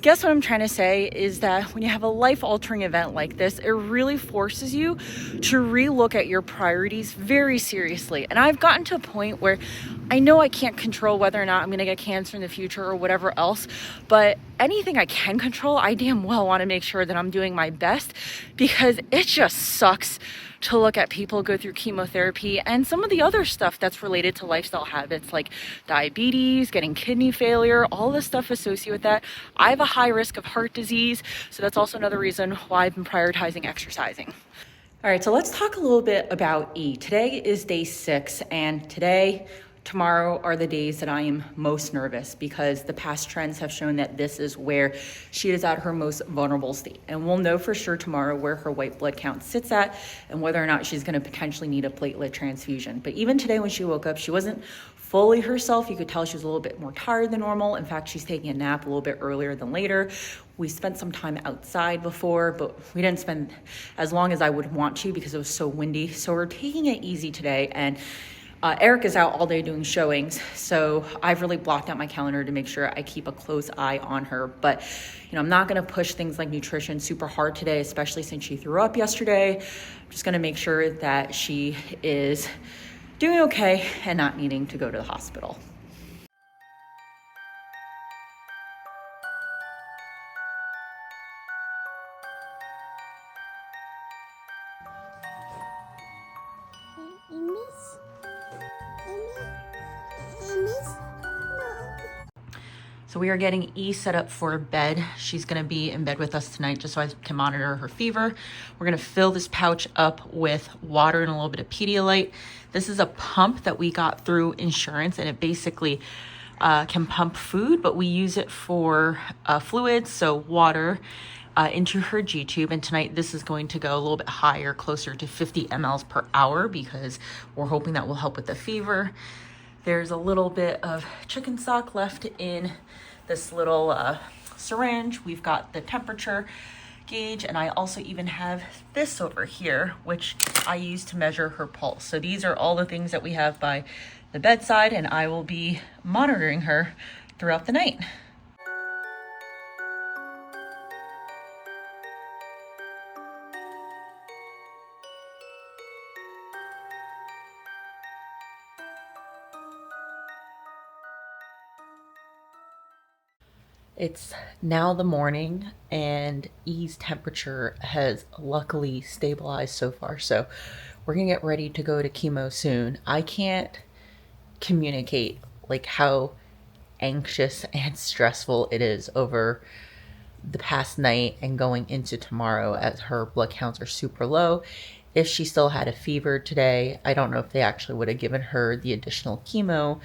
guess what I'm trying to say is that when you have a life-altering event like this, it really forces you to relook at your priorities very seriously. And I've gotten to a point where I know I can't control whether or not I'm going to get cancer in the future or whatever else, but anything I can control, I damn well want to make sure that I'm doing my best, because it just sucks to look at people go through chemotherapy and some of the other stuff that's related to lifestyle habits like diabetes, getting kidney failure, all the stuff associated with that. I have a high risk of heart disease, so that's also another reason why I've been prioritizing exercising. All right, so let's talk a little bit about E. Today is day 6, and tomorrow are the days that I am most nervous, because the past trends have shown that this is where she is at her most vulnerable state. And we'll know for sure tomorrow where her white blood count sits at and whether or not she's going to potentially need a platelet transfusion. But even today when she woke up, she wasn't fully herself. You could tell she was a little bit more tired than normal. In fact, she's taking a nap a little bit earlier than later. We spent some time outside before, but we didn't spend as long as I would want to because it was so windy. So we're taking it easy today, and Eric is out all day doing showings, so I've really blocked out my calendar to make sure I keep a close eye on her. But I'm not going to push things like nutrition super hard today, especially since she threw up yesterday. I'm just going to make sure that she is doing okay and not needing to go to the hospital. So we are getting E set up for bed. She's gonna be in bed with us tonight just so I can monitor her fever. We're gonna fill this pouch up with water and a little bit of Pedialyte. This is a pump that we got through insurance, and it basically can pump food, but we use it for fluids, so water, into her G tube, and tonight this is going to go a little bit higher, closer to 50 mLs per hour, because we're hoping that will help with the fever. There's a little bit of chicken stock left in this little syringe. We've got the temperature gauge, and I also even have this over here, which I use to measure her pulse. So these are all the things that we have by the bedside, and I will be monitoring her throughout the night. It's now the morning, and E's temperature has luckily stabilized so far. So we're gonna get ready to go to chemo soon. I can't communicate like how anxious and stressful it is over the past night and going into tomorrow, as her blood counts are super low. If she still had a fever today, I don't know if they actually would have given her the additional chemo.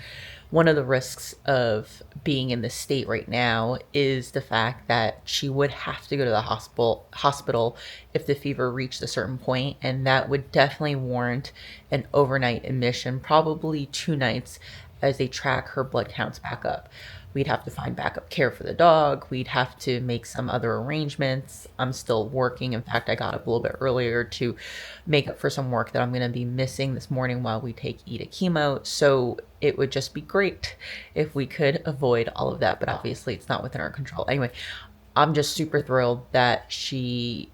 One of the risks of being in this state right now is the fact that she would have to go to the hospital if the fever reached a certain point, and that would definitely warrant an overnight admission, probably 2 nights, as they track her blood counts back up. We'd have to find backup care for the dog. We'd have to make some other arrangements. I'm still working. In fact, I got up a little bit earlier to make up for some work that I'm going to be missing this morning while we take E to chemo. So it would just be great if we could avoid all of that, but obviously it's not within our control. Anyway, I'm just super thrilled that she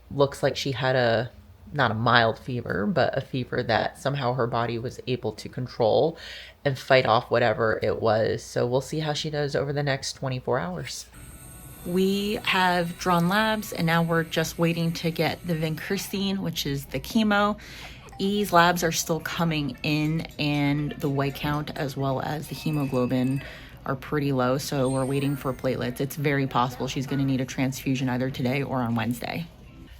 looks like she had not a mild fever, but a fever that somehow her body was able to control and fight off whatever it was. So we'll see how she does over the next 24 hours. We have drawn labs, and now we're just waiting to get the vincristine, which is the chemo. E's labs are still coming in, and the white count as well as the hemoglobin are pretty low, so we're waiting for platelets. It's very possible she's going to need a transfusion either today or on Wednesday.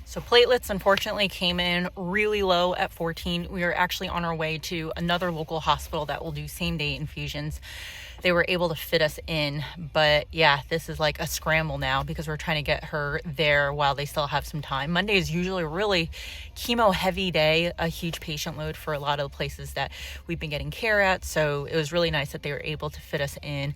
So platelets unfortunately came in really low at 14. We are actually on our way to another local hospital that will do same-day infusions. They were able to fit us in, but yeah, this is like a scramble now because we're trying to get her there while they still have some time. Monday is usually a really chemo heavy day, a huge patient load for a lot of the places that we've been getting care at. So it was really nice that they were able to fit us in.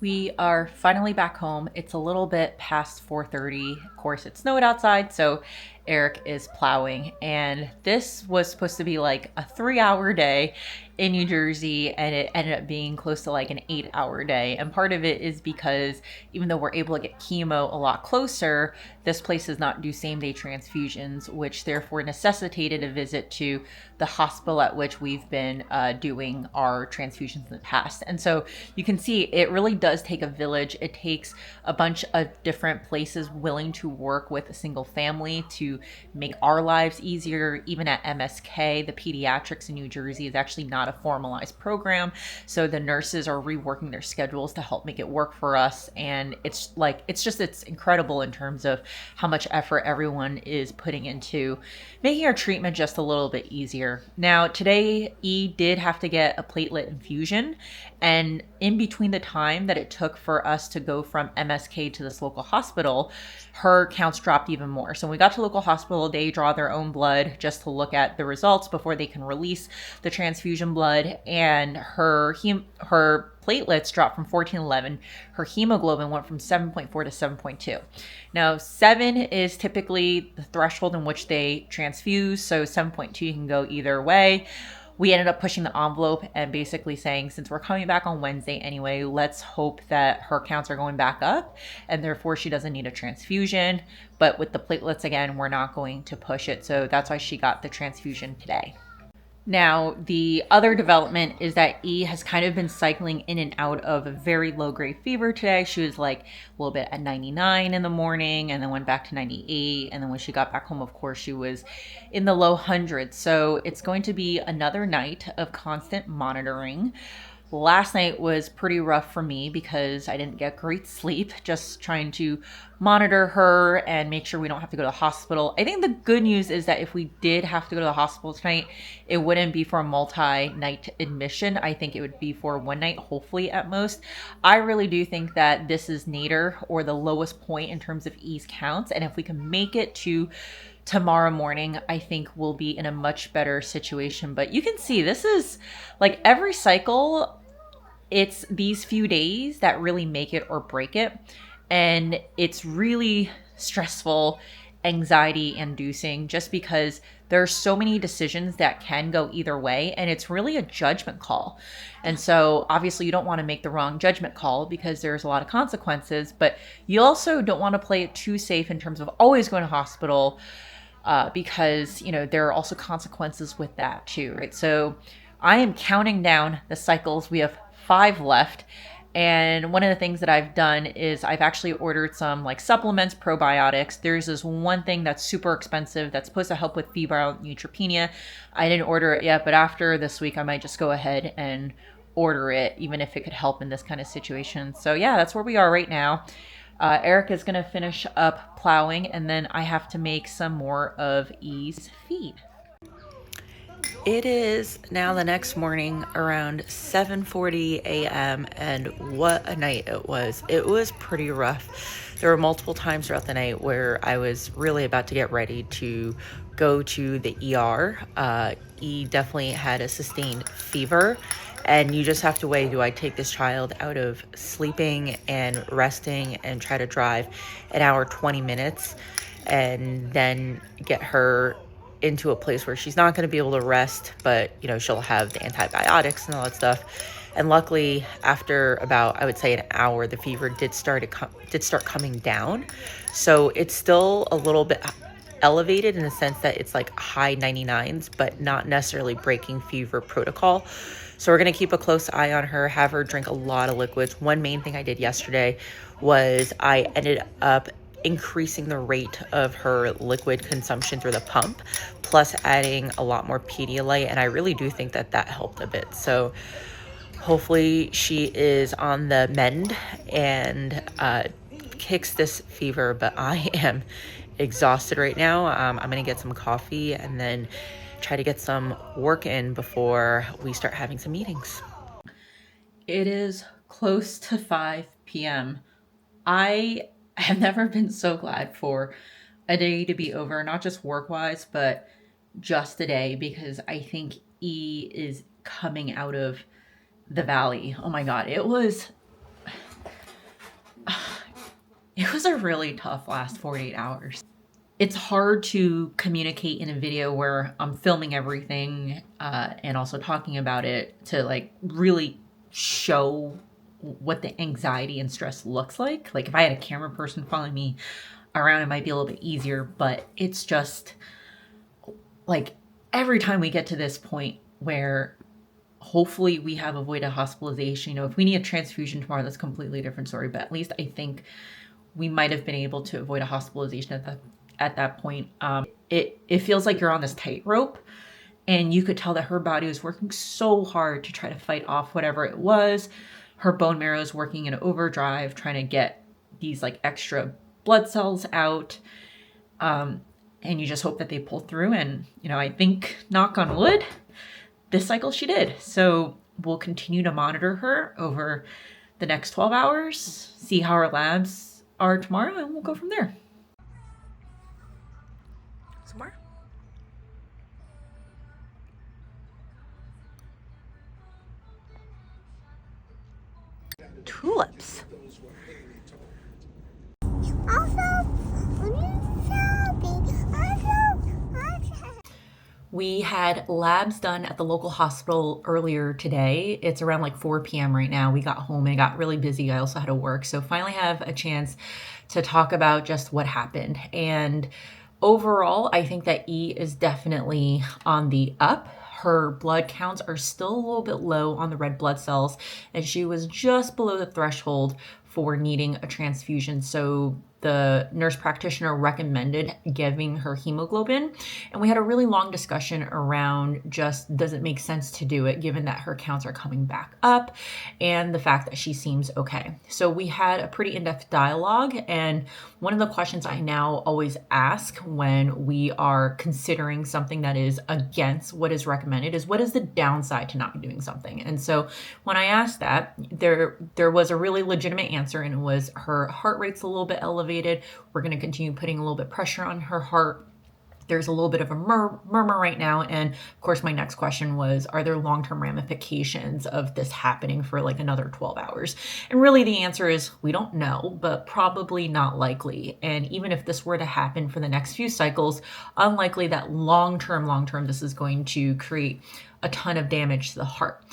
We are finally back home. It's a little bit past 4:30. Of course, it snowed outside, so Eric is plowing. And this was supposed to be like a 3-hour day in New Jersey, and it ended up being close to like an 8-hour day. And part of it is because even though we're able to get chemo a lot closer, this place does not do same-day transfusions, which therefore necessitated a visit to the hospital at which we've been doing our transfusions in the past. And so you can see it really does take a village. It takes a bunch of different places willing to work with a single family to make our lives easier. Even at MSK, the pediatrics in New Jersey is actually not a formalized program. So the nurses are reworking their schedules to help make it work for us. And it's incredible in terms of how much effort everyone is putting into making our treatment just a little bit easier. Now, today, E did have to get a platelet infusion, and in between the time that it took for us to go from MSK to this local hospital, her counts dropped even more. So when we got to local hospital, they draw their own blood just to look at the results before they can release the transfusion blood, and her platelets dropped from 1411. Her hemoglobin went from 7.4 to 7.2. Now, 7 is typically the threshold in which they transfuse, so 7.2 can go either way. We ended up pushing the envelope and basically saying, since we're coming back on Wednesday anyway, let's hope that her counts are going back up and therefore she doesn't need a transfusion. But with the platelets, again, we're not going to push it. So that's why she got the transfusion today. Now, the other development is that E has kind of been cycling in and out of a very low grade fever today. She was like a little bit at 99 in the morning and then went back to 98. And then when she got back home, of course, she was in the low hundreds. So it's going to be another night of constant monitoring. Last night was pretty rough for me because I didn't get great sleep, just trying to monitor her and make sure we don't have to go to the hospital. I think the good news is that if we did have to go to the hospital tonight, it wouldn't be for a multi-night admission. I think it would be for one night, hopefully at most. I really do think that this is nadir, or the lowest point in terms of E's counts. And if we can make it to tomorrow morning, I think we'll be in a much better situation. But you can see this is like every cycle, it's these few days that really make it or break it. And it's really stressful, anxiety inducing, just because there are so many decisions that can go either way. And it's really a judgment call. And so obviously you don't want to make the wrong judgment call because there's a lot of consequences, but you also don't want to play it too safe in terms of always going to hospital, because, you know, there are also consequences with that too, right? So I am counting down the cycles. We have 5 left. And one of the things that I've done is I've actually ordered some like supplements, probiotics. There's this one thing that's super expensive that's supposed to help with febrile neutropenia. I didn't order it yet, but after this week, I might just go ahead and order it, even if it could help in this kind of situation. So yeah, that's where we are right now. Eric is going to finish up plowing, and then I have to make some more of E's feed. It is now the next morning around 7:40 a.m. and what a night it was. It was pretty rough. There were multiple times throughout the night where I was really about to get ready to go to the ER. E definitely had a sustained fever, and you just have to weigh, do I take this child out of sleeping and resting and try to drive an hour, 20 minutes, and then get her into a place where she's not going to be able to rest, but, you know, she'll have the antibiotics and all that stuff. And luckily, after about, I would say, an hour, the fever did start coming down. So it's still a little bit elevated in the sense that it's like high 99s, but not necessarily breaking fever protocol. So we're going to keep a close eye on her, have her drink a lot of liquids. One main thing I did yesterday was I ended up increasing the rate of her liquid consumption through the pump, plus adding a lot more Pedialyte, and I really do think that that helped a bit. So hopefully she is on the mend and kicks this fever, but I am exhausted right now. I'm gonna get some coffee and then try to get some work in before we start having some meetings. It is close to 5 p.m. I have never been so glad for a day to be over, not just work-wise, but just a day, because I think E is coming out of the valley. Oh my God, it was a really tough last 48 hours. It's hard to communicate in a video where I'm filming everything and also talking about it to like really show what the anxiety and stress looks like. Like if I had a camera person following me around, it might be a little bit easier, but it's just like every time we get to this point where hopefully we have avoided hospitalization, you know, if we need a transfusion tomorrow, that's a completely different story, but at least I think we might have been able to avoid a hospitalization at that point. It feels like you're on this tightrope, and you could tell that her body was working so hard to try to fight off whatever it was. Her bone marrow is working in overdrive, trying to get these like extra blood cells out. And you just hope that they pull through. And, you know, I think, knock on wood, this cycle she did. So we'll continue to monitor her over the next 12 hours, see how her labs are tomorrow, and we'll go from there. Some more? Tulips. We had labs done at the local hospital earlier today. It's around like 4 p.m. right now. We got home and it got really busy. I also had to work. So finally have a chance to talk about just what happened. And overall, I think that E is definitely on the up. Her blood counts are still a little bit low on the red blood cells, and she was just below the threshold for needing a transfusion. So the nurse practitioner recommended giving her hemoglobin. And we had a really long discussion around just, does it make sense to do it given that her counts are coming back up and the fact that she seems okay. So we had a pretty in-depth dialogue, and one of the questions I now always ask when we are considering something that is against what is recommended is, what is the downside to not doing something? And so when I asked that, there was a really legitimate answer, and it was her heart rate's a little bit elevated. We're going to continue putting a little bit of pressure on her heart. There's a little bit of a murmur right now. And of course, my next question was, are there long-term ramifications of this happening for like another 12 hours? And really the answer is, we don't know, but probably not likely. And even if this were to happen for the next few cycles, unlikely that long-term, this is going to create a ton of damage to the heart.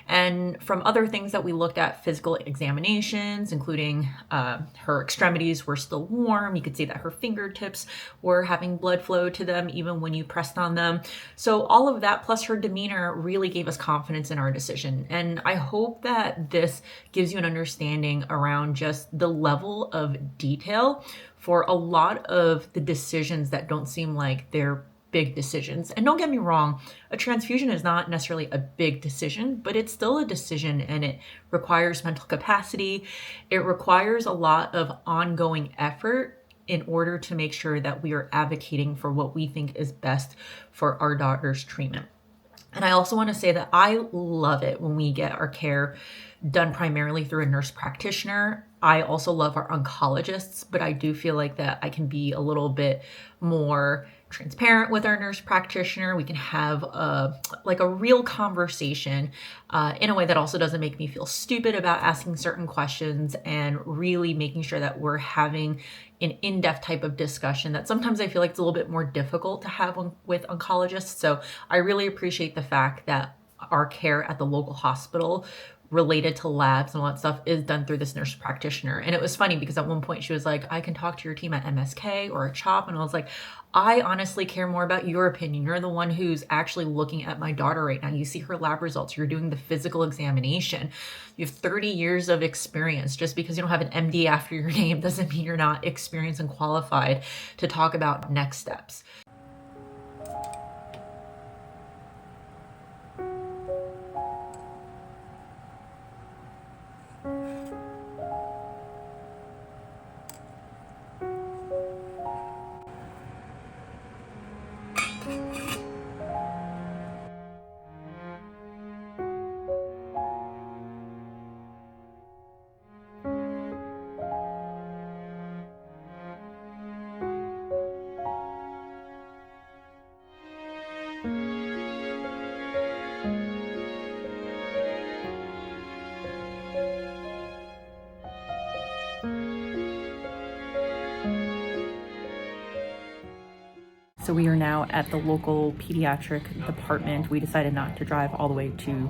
And from other things that we looked at, physical examinations, including her extremities were still warm. You could see that her fingertips were having blood flow to them even when you pressed on them. So all of that plus her demeanor really gave us confidence in our decision. And I hope that this gives you an understanding around just the level of detail for a lot of the decisions that don't seem like they're big decisions. And don't get me wrong, a transfusion is not necessarily a big decision, but it's still a decision, and it requires mental capacity. It requires a lot of ongoing effort in order to make sure that we are advocating for what we think is best for our daughter's treatment. And I also want to say that I love it when we get our care done primarily through a nurse practitioner. I also love our oncologists, but I do feel like that I can be a little bit more transparent with our nurse practitioner. We can have a real conversation in a way that also doesn't make me feel stupid about asking certain questions, and really making sure that we're having an in-depth type of discussion that sometimes I feel like it's a little bit more difficult to have with oncologists. So I really appreciate the fact that our care at the local hospital related to labs and all that stuff is done through this nurse practitioner. And it was funny because at one point she was like, I can talk to your team at MSK or at CHOP. And I was like, I honestly care more about your opinion. You're the one who's actually looking at my daughter right now. You see her lab results. You're doing the physical examination. You have 30 years of experience. Just because you don't have an MD after your name doesn't mean you're not experienced and qualified to talk about next steps. So we are now at the local pediatric department. We decided not to drive all the way to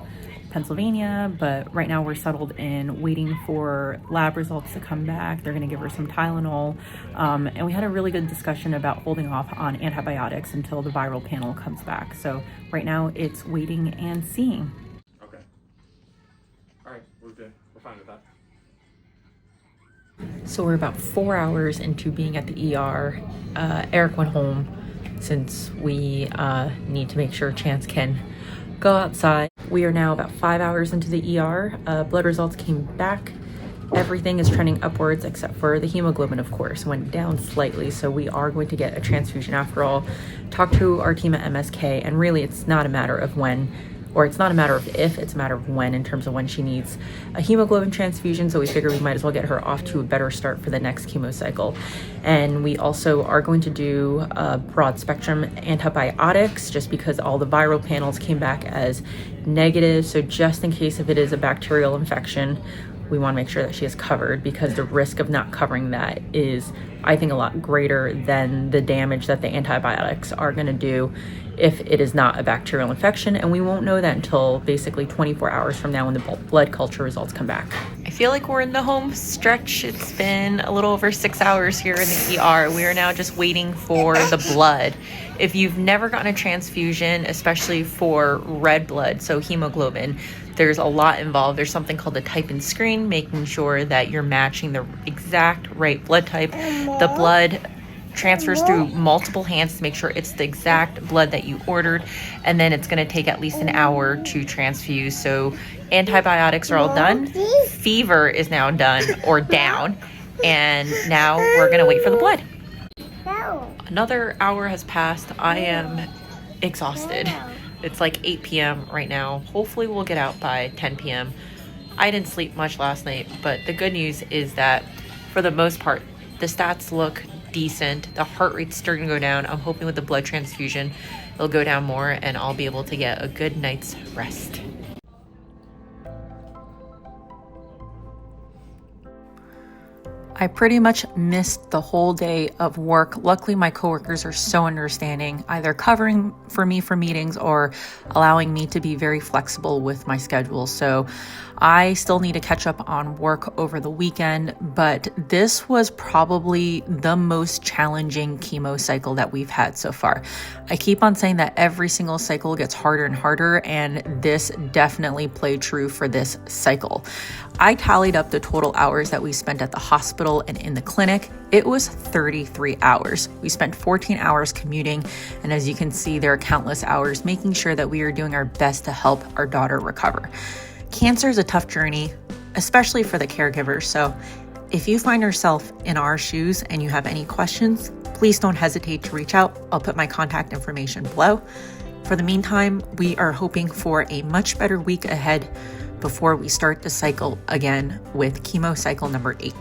Pennsylvania, but right now we're settled in, waiting for lab results to come back. They're gonna give her some Tylenol. And we had a really good discussion about holding off on antibiotics until the viral panel comes back. So right now it's waiting and seeing. Okay. All right, we're good. We're fine with that. So we're about 4 hours into being at the ER. Eric went home since we need to make sure Chance can go outside. We are now about 5 hours into the ER. Blood results came back. Everything is trending upwards except for the hemoglobin, of course, went down slightly. So we are going to get a transfusion after all. Talk to our team at MSK, and really it's not a matter of when, or it's not a matter of if, it's a matter of when in terms of when she needs a hemoglobin transfusion. So we figure we might as well get her off to a better start for the next chemo cycle. And we also are going to do broad spectrum antibiotics just because all the viral panels came back as negative. So just in case if it is a bacterial infection, we want to make sure that she is covered, because the risk of not covering that is, I think, a lot greater than the damage that the antibiotics are going to do if it is not a bacterial infection. And we won't know that until basically 24 hours from now when the blood culture results come back. I feel like we're in the home stretch. It's been a little over 6 hours here in the ER. We are now just waiting for the blood. If you've never gotten a transfusion, especially for red blood, so hemoglobin, there's a lot involved. There's something called the type and screen, making sure that you're matching the exact right blood type. The blood transfers through multiple hands to make sure it's the exact blood that you ordered, and then it's going to take at least an hour to transfuse. So antibiotics are all done, fever is now done or down, and now we're going to wait for the blood. Another hour has passed. I am exhausted. It's like 8 p.m. right now. Hopefully we'll get out by 10 p.m. I didn't sleep much last night, but the good news is that for the most part, the stats look decent. The heart rate's starting to go down. I'm hoping with the blood transfusion, it'll go down more and I'll be able to get a good night's rest. I pretty much missed the whole day of work. Luckily, my coworkers are so understanding, either covering for me for meetings or allowing me to be very flexible with my schedule. So I still need to catch up on work over the weekend, but this was probably the most challenging chemo cycle that we've had so far. I keep on saying that every single cycle gets harder and harder, and this definitely played true for this cycle. I tallied up the total hours that we spent at the hospital and in the clinic. It was 33 hours. We spent 14 hours commuting, and as you can see, there are countless hours making sure that we are doing our best to help our daughter recover. Cancer is a tough journey, especially for the caregiver. So if you find yourself in our shoes and you have any questions, please don't hesitate to reach out. I'll put my contact information below. For the meantime, we are hoping for a much better week ahead before we start the cycle again with chemo cycle number 8.